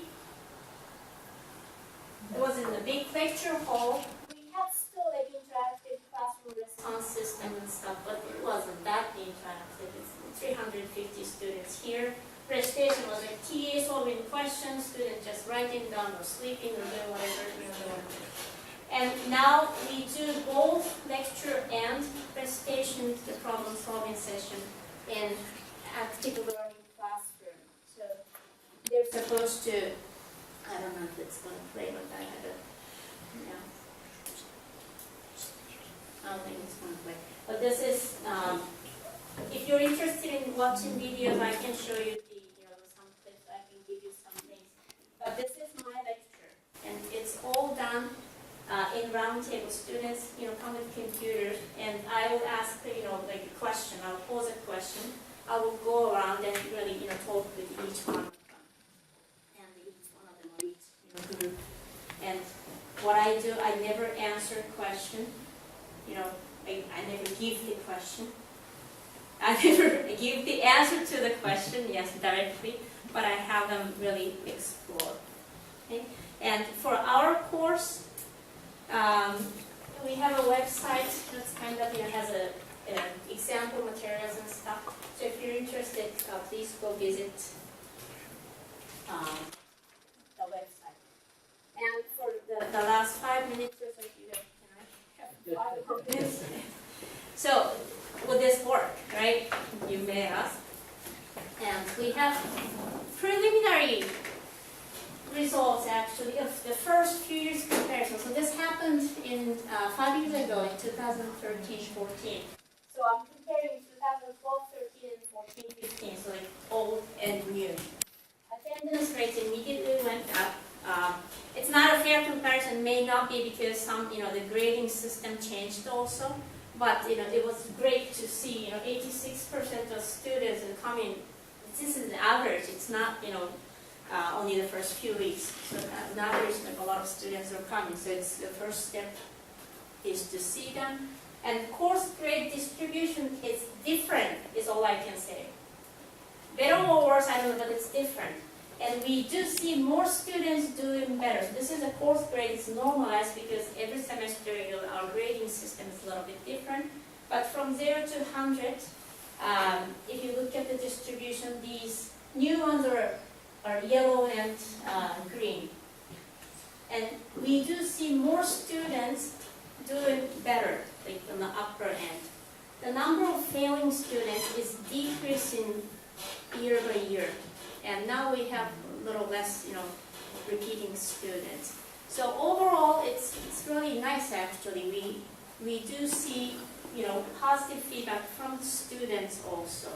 It was in the big lecture hall. We had still like interactive classroom response system and stuff, but it wasn't that interactive. It's 350 students here. Presentation was like TA solving questions, students just writing down or sleeping or doing whatever they want to do. And now we do both lecture and presentation, the problem solving session in active learning classroom. So they're supposed to, I don't know if it's going to play, but I had a, I don't think it's going to play. But this is, if you're interested in watching videos, I can show you the, some clips. I can give you some things. But this is my lecture, and it's all done in roundtable. Students, come with computers, and I will ask, like a question. I'll pose a question. I will go around and really, talk with each one of them, and each one of them or each, group. And what I do, I never answer a question. I never give the question. I never give the answer to the question, yes, directly, but I have them really explore. Okay? And for our course, we have a website that's kind of has a example materials and stuff. So if you're interested, please go visit the website. And for the last 5 minutes or so, if you guys can I have 5 more minutes? So, will this work, right? You may ask. And we have preliminary results actually of the first few years comparison. So this happened in 5 years ago in 2013-14. So I'm comparing 2012-13 and 14-15, so like old and new. Attendance rates immediately went up. It's not a fair comparison, may not be because some, the grading system changed also, but it was great to see, 86% of students are coming. This is an average. It's not, only the first few weeks. So on average, like a lot of students are coming. So it's the first step is to see them. And course grade distribution is different, is all I can say. Better or worse, I don't know, but it's different. And we do see more students doing better. So this is a course grade, it's normalized because every semester our grading system is a little bit different. But from 0 to 100, if you look at the distribution, these new ones are yellow and green. And we do see more students doing better, like on the upper end. The number of failing students is decreasing year by year. And now we have a little less, repeating students. So overall, it's really nice actually. We do see, positive feedback from students also.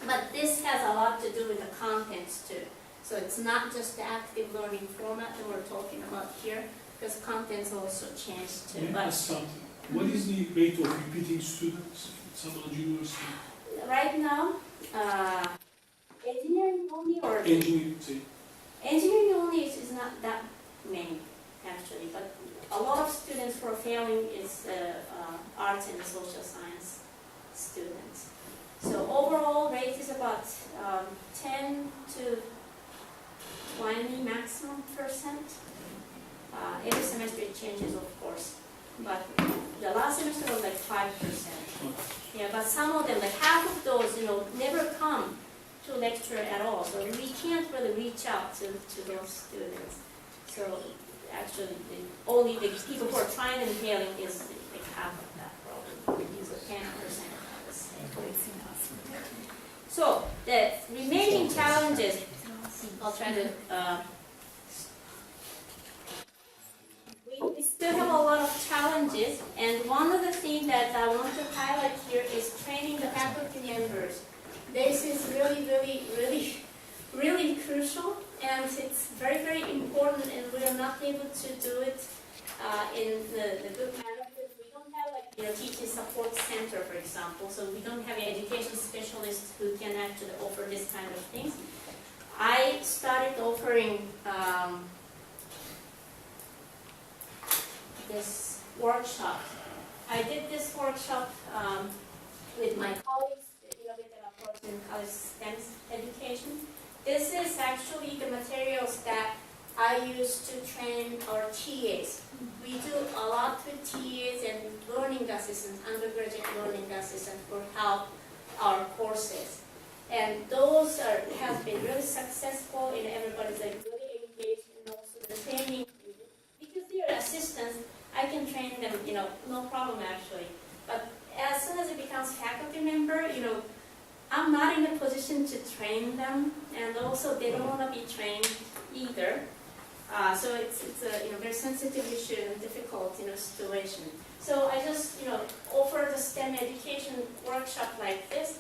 But this has a lot to do with the contents too. So it's not just the active learning format that we're talking about here, because contents also change too. May I ask something? What is the rate of repeating students at some of the university? Right now, engineering only or Engineering, say. engineering only is not that many actually, but a lot of students who are failing is arts and social science students. So overall rate is about 10 to 20 maximum percent. Every semester it changes, of course, but the last semester was like 5%. Yeah, but some of them, like half of those, never come to lecture at all. So we can't really reach out to those students. So actually, only the people who are trying and failing is like half of that problem. It's 10%. So the remaining challenges, I'll try to. We still have a lot of challenges, and one of the things that I want to highlight here is training the faculty members. This is really crucial, and it's very, very important, and we are not able to do it in the good manner because we don't have like teaching support center, for example, so we don't have an education specialist who can actually offer this kind of things. I started offering this workshop. I did this workshop with my colleagues, with the approach in college STEM education. This is actually the materials that I use to train our TAs. We do a lot with TAs and learning assistants, undergraduate learning assistants for help our courses. And those have been really successful, and everybody's like really engaged, and also the training, because they're assistants, I can train them, no problem actually. But as soon as it becomes faculty member, I'm not in a position to train them, and also they don't want to be trained either. So it's a very sensitive issue and difficult situation. So I just offer the STEM education workshop like this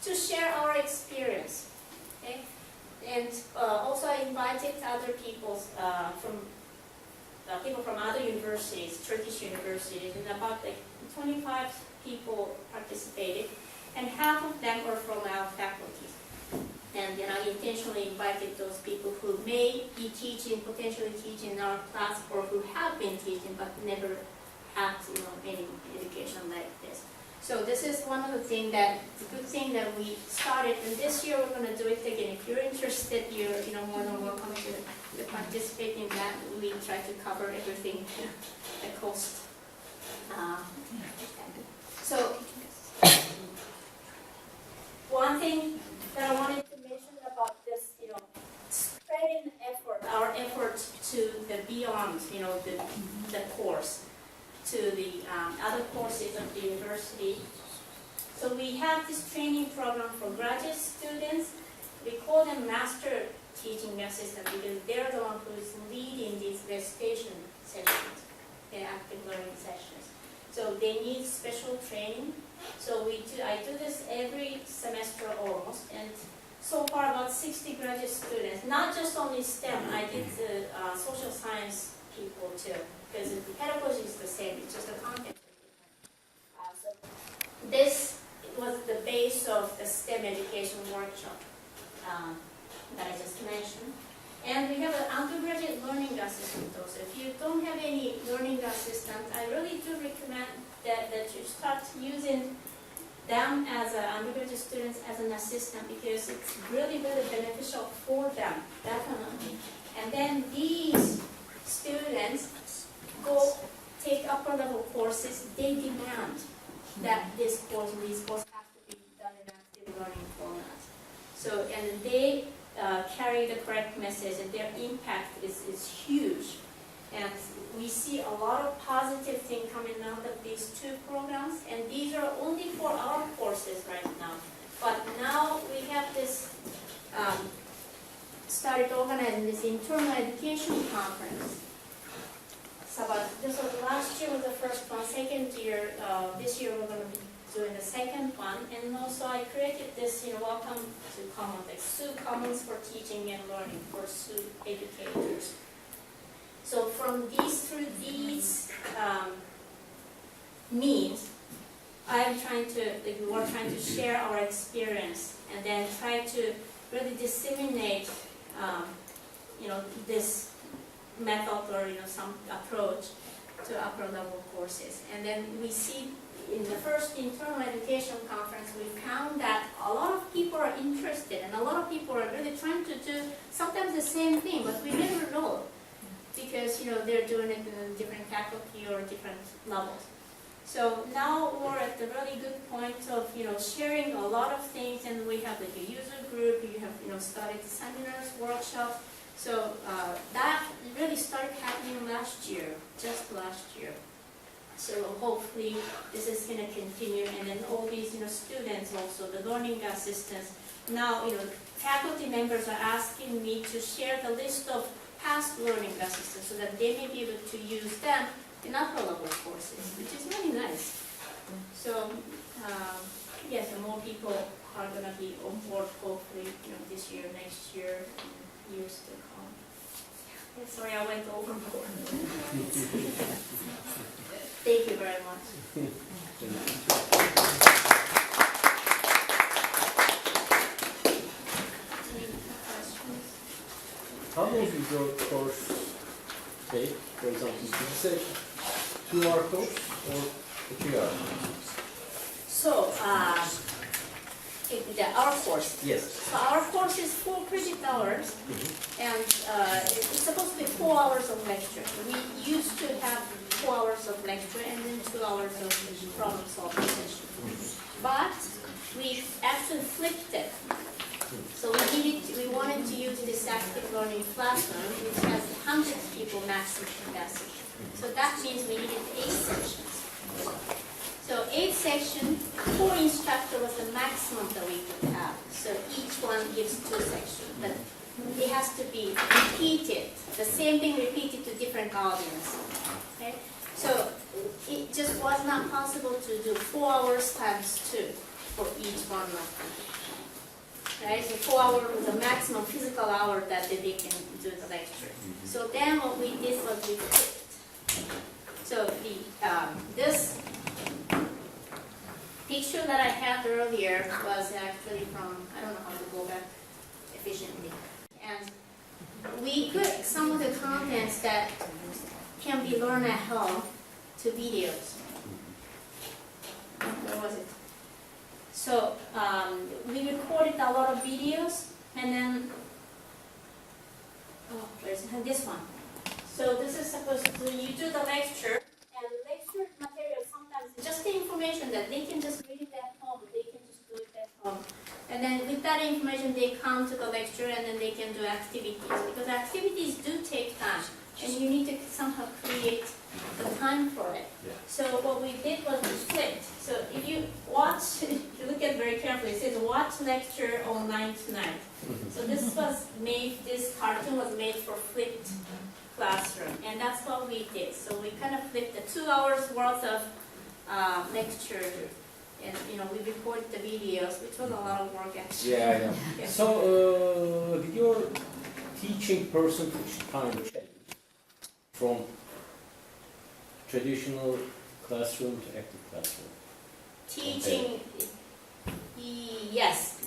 to share our experience. Okay, and also I invited other people from other universities, Turkish universities, and about 25 people participated, and half of them were from our faculty. And then I intentionally invited those people who may be teaching, potentially teaching in our class, or who have been teaching but never had any education like this. So this is one of the things the good thing that we started, and this year we're going to do it again. If you're interested, you're more than welcome to participate in that. We try to cover everything, the cost. So one thing that I wanted to mention about this, spreading our effort to the beyond, the course, to the other courses of the university. So we have this training program for graduate students. We call them master teaching assistant because they're the one who is leading these recitation sessions, active learning sessions. So they need special training. So I do this every semester almost, and so far about 60 graduate students, not just only STEM, I did the social science people too, because the pedagogy is the same, it's just the content. So this was the base of the STEM education workshop that I just mentioned. And we have an undergraduate learning assistant also. If you don't have any learning assistant, I really do recommend that you start using them as undergraduate students as an assistant, because it's really, really beneficial for them, definitely. And then these students go take upper level courses. They demand that these courses have to be done in active learning format. So, and they carry the correct message, and their impact is huge. And we see a lot of positive things coming out of these two programs, and these are only for our courses right now. But now we have this, started organizing this internal education conference. So this was last year was the first one, second year, this year we're going to be doing the second one. And also I created this, welcome to Commons, like SU Commons for teaching and learning for SU educators. So through these means, we're trying to share our experience and then try to really disseminate, this method or some approach to upper level courses. And then we see in the first internal education conference, we found that a lot of people are interested, and a lot of people are really trying to do sometimes the same thing, but we never know, because they're doing it in different faculty or different levels. So now we're at the really good point of sharing a lot of things, and we have like a user group. You have started seminars, workshops. So that really started happening just last year. So hopefully this is going to continue, and then all these students also, the learning assistants. Now faculty members are asking me to share the list of past learning assistants so that they may be able to use them in upper level courses, which is really nice. So yes, and more people are going to be on board hopefully this year, next year, and years to come. Yeah, sorry, I went overboard. Thank you very much. Any questions? How long is your course take? For example, did you say 2-hour course or a 3-hour? So, our course. Yes. So our course is 4 credit hours, and it's supposed to be 4 hours of lecture. We used to have 2 hours of lecture and then 2 hours of problem solving session. But we actually flipped it. So we wanted to use this active learning classroom, which has 100 people maximum capacity. So that means we needed 8 sections. So 8 sections, 4 instructor was the maximum that we could have. So each one gives 2 sections. But it has to be repeated, the same thing repeated to different audience. Okay? So it just was not possible to do 4 hours times 2 for each one of them. Right? So 4 hours was the maximum physical hour that they can do the lecture. So then what we did was we flipped. So this picture that I had earlier was actually from, I don't know how to go back efficiently. And we put some of the contents that can be learned at home to videos. Where was it? So we recorded a lot of videos, and then, oh, where's this one? So this is supposed to, you do the lecture, and the lecture material sometimes is just the information that they can just read it at home, they can just do it at home. And then with that information, they come to the lecture, and then they can do activities, because activities do take time, and you need to somehow create the time for it. So what we did was we flipped. So if you watch, if you look at very carefully, it says watch lecture online tonight. So this was made, this cartoon was made for flipped classroom, and that's what we did. So we kind of flipped the 2 hours worth of lecture, and we recorded the videos, which was a lot of work actually. Yeah, I know. Yeah. So, did your teaching percentage kind of change from traditional classroom to active classroom? Teaching, yes,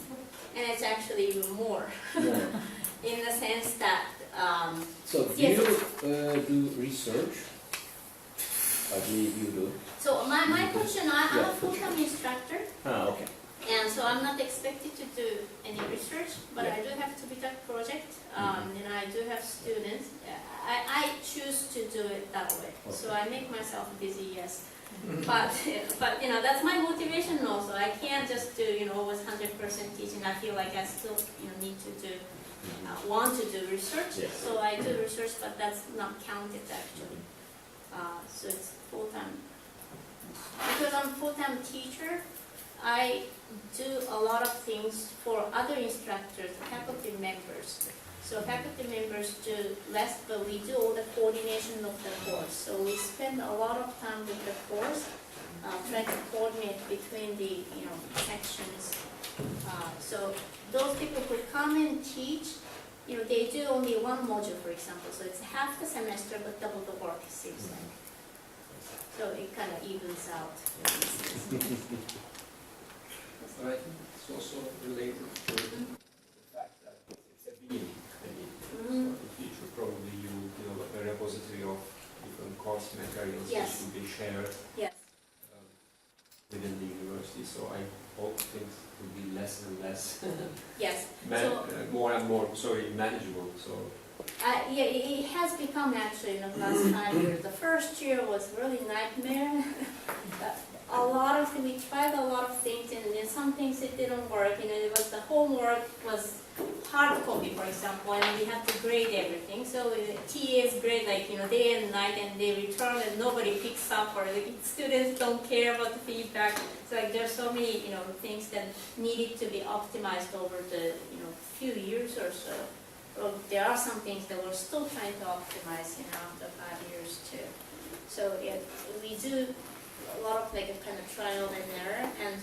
and it's actually even more, More. in the sense that So, do yes. you do research? I believe you do. So my question, I'm Yeah. a full-time instructor, Ah, okay. and so I'm not expected to do any research, but Yeah. I do have to be that project, and I do have students. I choose to do it that way, so I make myself busy, yes. But that's my motivation also. I can't just do always 100% teaching. I feel like I still need to do want to do research. Yes. So I do research, but that's not counted actually. So it's full-time. Because I'm a full-time teacher, I do a lot of things for other instructors, faculty members. So faculty members do less, but we do all the coordination of the course. So we spend a lot of time with the course, trying to coordinate between the sections. So those people who come and teach, they do only one module, for example. So it's half the semester, but double the work, it seems like. So it kind of evens out. But I think it's also related to the fact that it's a being. So the teacher probably you develop a repository of different course materials Yes. which will be shared Yes. within the university. So I hope things will be less and less, Yes. more and more, manageable. So Yeah, it has become actually in the last 5 years. The first year was really nightmare. We tried a lot of things, and then some things it didn't work. It was the homework was hard copy, for example, and we had to grade everything. So TAs grade day and night, and they return, and nobody picks up, or the students don't care about the feedback. It's like there's so many things that needed to be optimized over the few years or so. Well, there are some things that we're still trying to optimize after 5 years too. So yeah, we do a lot of kind of trial and error, and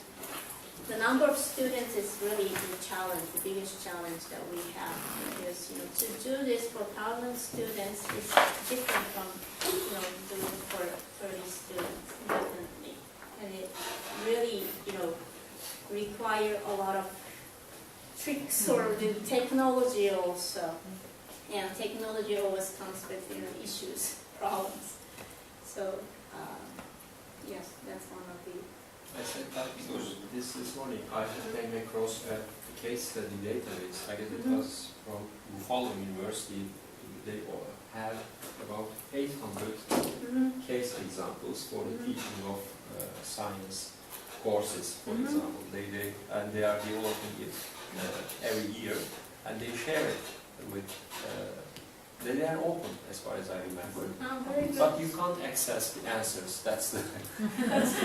the number of students is really the challenge, the biggest challenge that we have, because to do this for 1,000 students is different from doing it for 30 students, definitely, and it really require a lot of tricks or the technology also, and technology always comes with issues, problems. So yes, that's one of the. I said that because this morning I just came across a case study database. I guess it was from Buffalo University. They all have about 800 case examples for the teaching of science courses, for example. They are developing it every year, and they share it with They are open, as far as I remember. Very good. But you can't access the answers. That's the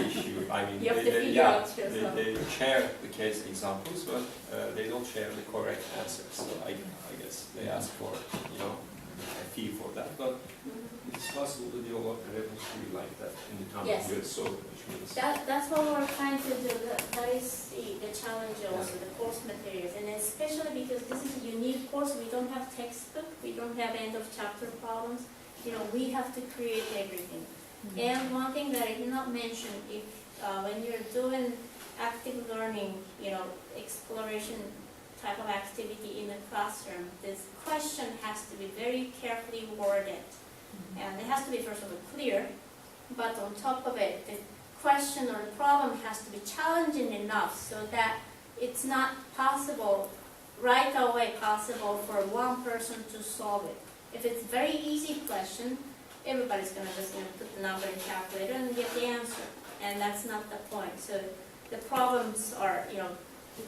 issue. I mean, You have to they, figure yeah, out yourself. they share the case examples, but they don't share the correct answers. So I guess they ask for, a fee for that. But it's possible to develop a repository like that in the coming Yes. years. So which means That's what we're trying to do. That is the challenge also, the course materials. And especially because this is a unique course, we don't have textbook, we don't have end of chapter problems. We have to create everything. And one thing that I did not mention, if when you're doing active learning, exploration type of activity in the classroom, this question has to be very carefully worded. And it has to be, first of all, clear, but on top of it, the question or the problem has to be challenging enough so that it's not possible, right away possible for one person to solve it. If it's a very easy question, everybody's going to just put the number in the calculator and get the answer. And that's not the point. So the problems are,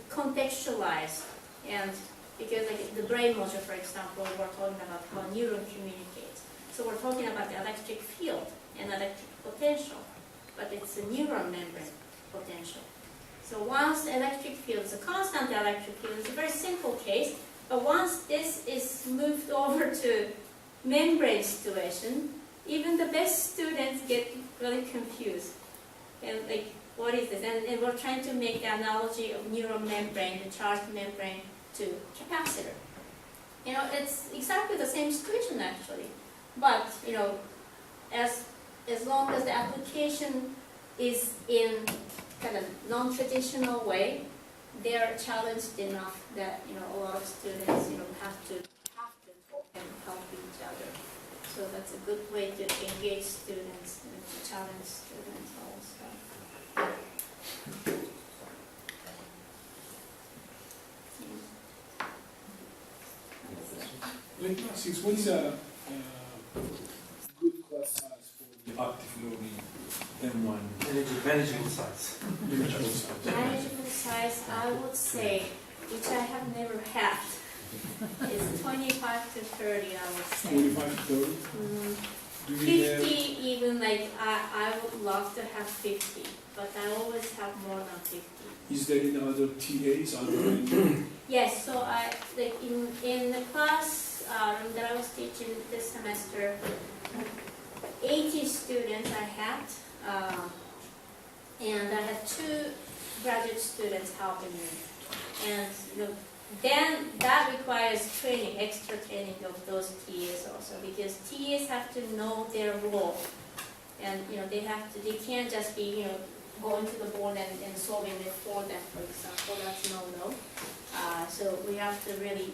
contextualized. And because like the brain motor, for example, we're talking about how neuron communicates. So we're talking about the electric field and electric potential, but it's a neuron membrane potential. So once the electric field is a constant electric field, it's a very simple case, but once this is moved over to membrane situation, even the best students get really confused. And like, what is this? And we're trying to make the analogy of neuron membrane, the charged membrane, to capacitor. It's exactly the same situation actually. But, as long as the application is in kind of non-traditional way, they are challenged enough that, a lot of students, have to talk and help each other. So that's a good way to engage students and to challenge students also. Let me ask you, what is a good class size for the active learning environment? Manageable size. Manageable size. Manageable size, I would say, which I have never had, is 25 to 30, I would say. 25 to 30? Do 50 you have, even, like, I would love to have 50, but I always have more than 50. is there any other TAs, other Yes, so in the class that I was teaching this semester, 80 students I had, and I had 2 graduate students helping me. And then that requires training, extra training of those TAs also, because TAs have to know their role. And they can't just be, going to the board and solving it for them, for example. That's no. So we have to really,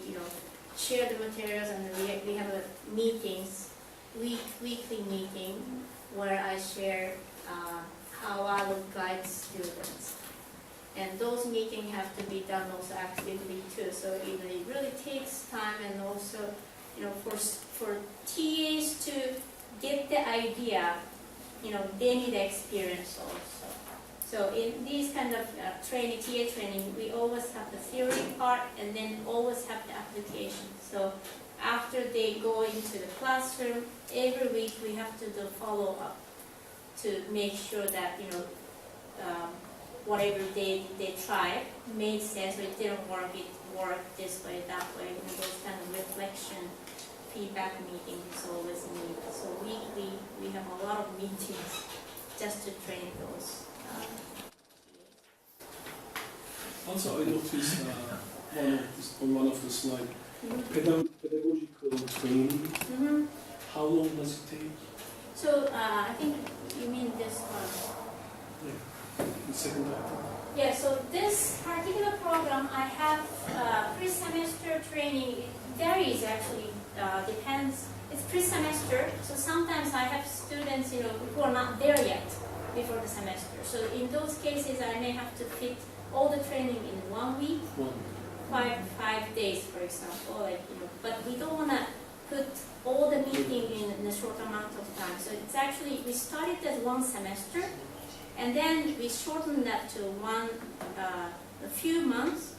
share the materials, and we have meetings, weekly meeting, where I share how I would guide students. And those meetings have to be done also actively too. So it really takes time, and also, for TAs to get the idea, they need experience also. So in these kind of training, TA training, we always have the theory part and then always have the application. So after they go into the classroom, every week we have to do follow-up to make sure that, whatever they tried made sense, or it didn't work, it worked this way, that way. Those kind of reflection, feedback meetings is always needed. So weekly, we have a lot of meetings just to train those. Also, I noticed on one of the slides, pedagogical training. How long does it take? So I think you mean this one. The second item. Yeah, so this particular program, I have pre-semester training. It varies actually, depends. It's pre-semester, so sometimes I have students, who are not there yet before the semester. So in those cases, I may have to fit all the training in 1 week, 5 days, for example. But we don't want to put all the meeting in a short amount of time. So it's actually, we started as 1 semester, and then we shortened that to a few months,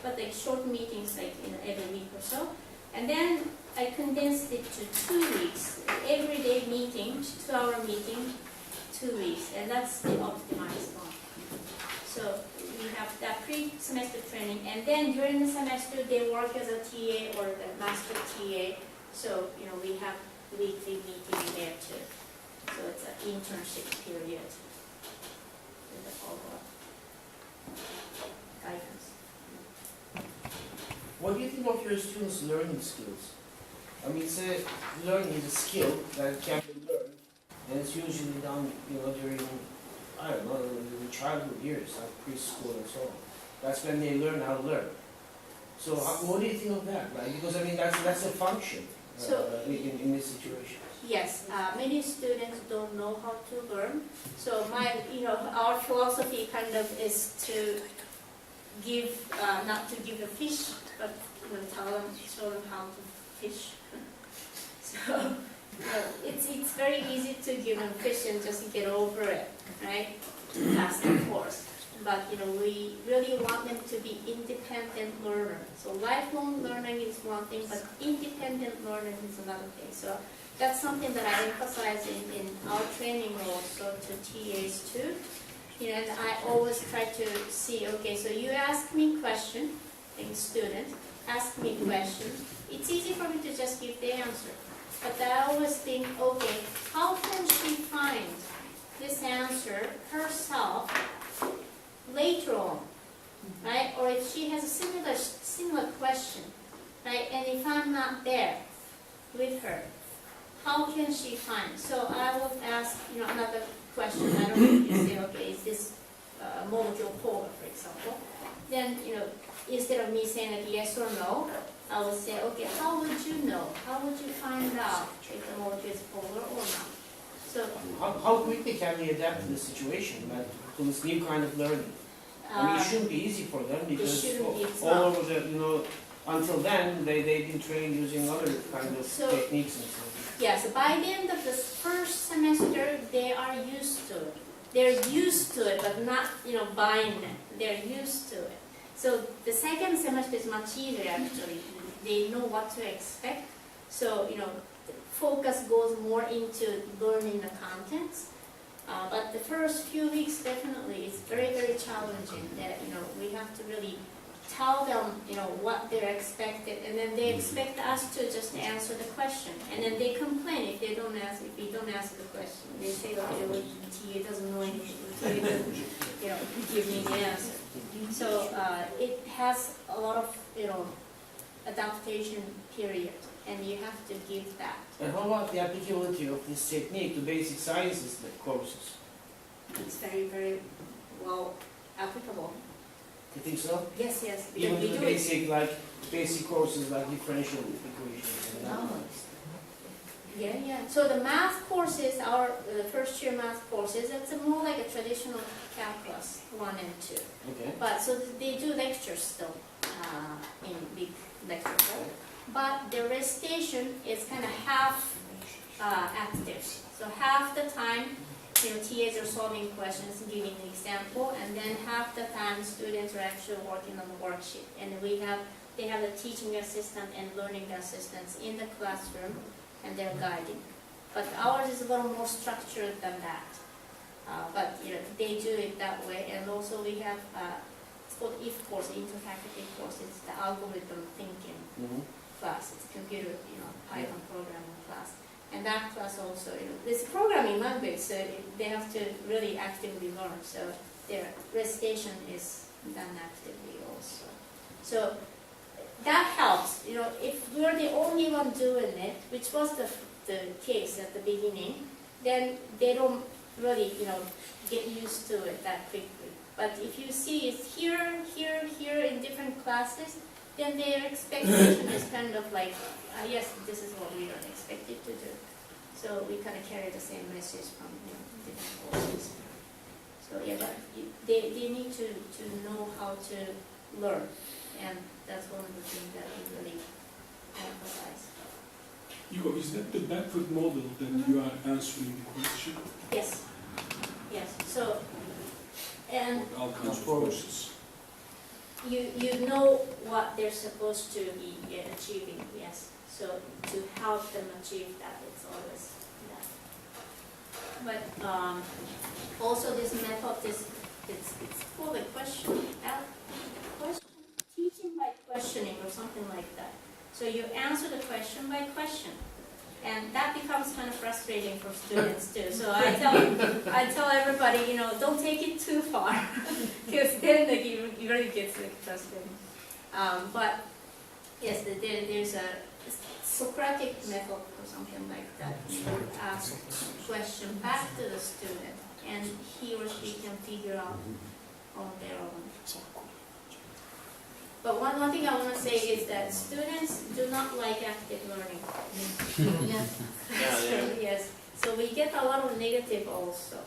but short meetings every week or so. And then I condensed it to 2 weeks, everyday meeting, 2-hour meeting, 2 weeks, and that's the optimized one. So we have that pre-semester training, and then during the semester they work as a TA or the master TA. So we have weekly meeting there too. So it's an internship period with the follow-up guidance. What do you think of your students' learning skills? I mean, learning is a skill that can be learned, and it's usually done, during, I don't know, the childhood years, like preschool and so on. That's when they learn how to learn. So, what do you think of that? Like, because I mean, that's a function in this situation. Yes, many students don't know how to learn. So our philosophy kind of is to give, not to give a fish, but show them how to fish. So it's very easy to give them fish and just get over it, right? Pass the course. But we really want them to be independent learners. So lifelong learning is one thing, but independent learning is another thing. So that's something that I emphasize in our training also to TAs too. And I always try to see, okay, so you ask me question, student, ask me question. It's easy for me to just give the answer. But I always think, okay, how can she find this answer herself later on, right? Or if she has a similar question, right? And if I'm not there with her, how can she find? So I will ask, another question. I don't know if you say, okay, is this module polar, for example? Then, instead of me saying like yes or no, I will say, okay, how would you know? How would you find out if the module is polar or not? So how quickly can we adapt to the situation, to this new kind of learning? I mean, it shouldn't be easy for them because all over the, until then they've been trained using other kind of techniques and so on. Yeah, so by the end of the first semester, they are used to it. They're used to it, but not, buying it. They're used to it. So the second semester is much easier actually. They know what to expect. So, focus goes more into learning the contents. But the first few weeks definitely is very, very challenging that, we have to really tell them, what they're expected, and then they expect us to just answer the question. And then they complain if we don't answer the question. They say, okay, well, TA doesn't know anything. TA doesn't, give me the answer. So it has a lot of, adaptation period, and you have to give that. And how about the applicability of this technique to basic sciences courses? It's very, very well applicable. You think so? Yes, yes. Even to the basic courses like differential equations and that. Yeah. So the math courses, our first year math courses, it's more like a traditional calculus 1 and 2. Okay. But so they do lectures still in big lecture hall. But the recitation is kind of half active. So half the time, TAs are solving questions, giving an example, and then half the time students are actually working on the worksheet. And they have a teaching assistant and learning assistants in the classroom, and they're guiding. But ours is a little more structured than that. But they do it that way. And also we have it's called IF course, interfaculty course. It's the algorithm thinking class. It's computer, Python programming class. And that class also, this programming language, so they have to really actively learn. So their recitation is done actively also. So that helps. If we're the only one doing it, which was the case at the beginning, then they don't really, get used to it that quickly. But if you see it's here in different classes, then their expectation is kind of like, yes, this is what we are expected to do. So we kind of carry the same message from different courses. So yeah, but they need to know how to learn, and that's one of the things that we really emphasize. Yuko, is that the backward model that you are answering the question? Yes. So, and all kinds of courses. you know what they're supposed to be achieving, yes. So to help them achieve that, it's always that. But also this method it's called a question, teaching by questioning or something like that. So you answer the question by question. And that becomes kind of frustrating for students too. So I tell everybody, don't take it too far, because then it really gets frustrating. But yes, there's a Socratic method or something like that. You ask a question back to the student, and he or she can figure out on their own. But one thing I want to say is that students do not like active learning. Yes. So we get a lot of negative also.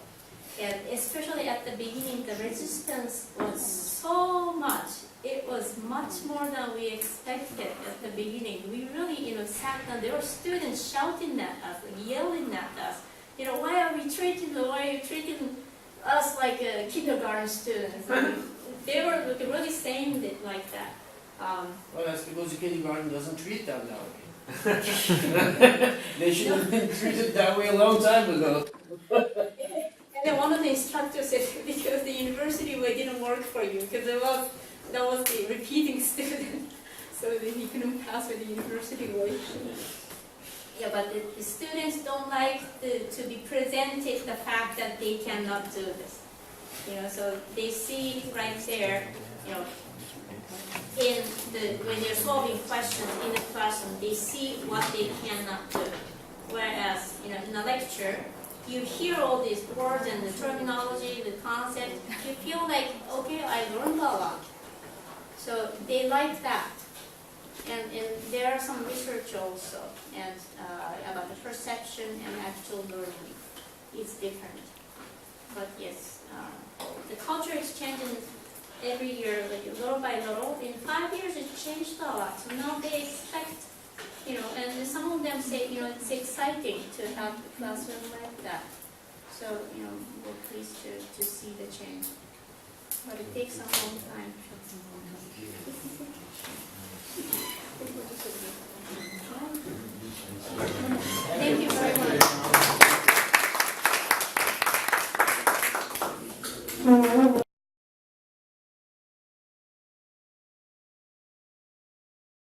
And especially at the beginning, the resistance was so much. It was much more than we expected at the beginning. We really, sat down. There were students shouting at us, yelling at us. Why are you treating us like kindergarten students? They were really saying it like that. Well, that's because the kindergarten doesn't treat them that way. They should have been treated that way a long time ago. And then one of the instructors said, because the university way didn't work for you, because that was the repeating student, so that he couldn't pass with the university way. Yeah, but the students don't like to be presented the fact that they cannot do this. So they see right there, when they're solving questions in the classroom, they see what they cannot do. Whereas, in a lecture, you hear all these words and the terminology, the concept, you feel like, okay, I learned a lot. So they like that. And there are some research also about the perception and actual learning. It's different. But yes, the culture is changing every year, little by little. In 5 years, it changed a lot. So now they expect, and some of them say, it's exciting to have the classroom like that. So, we're pleased to see the change. But it takes a long time.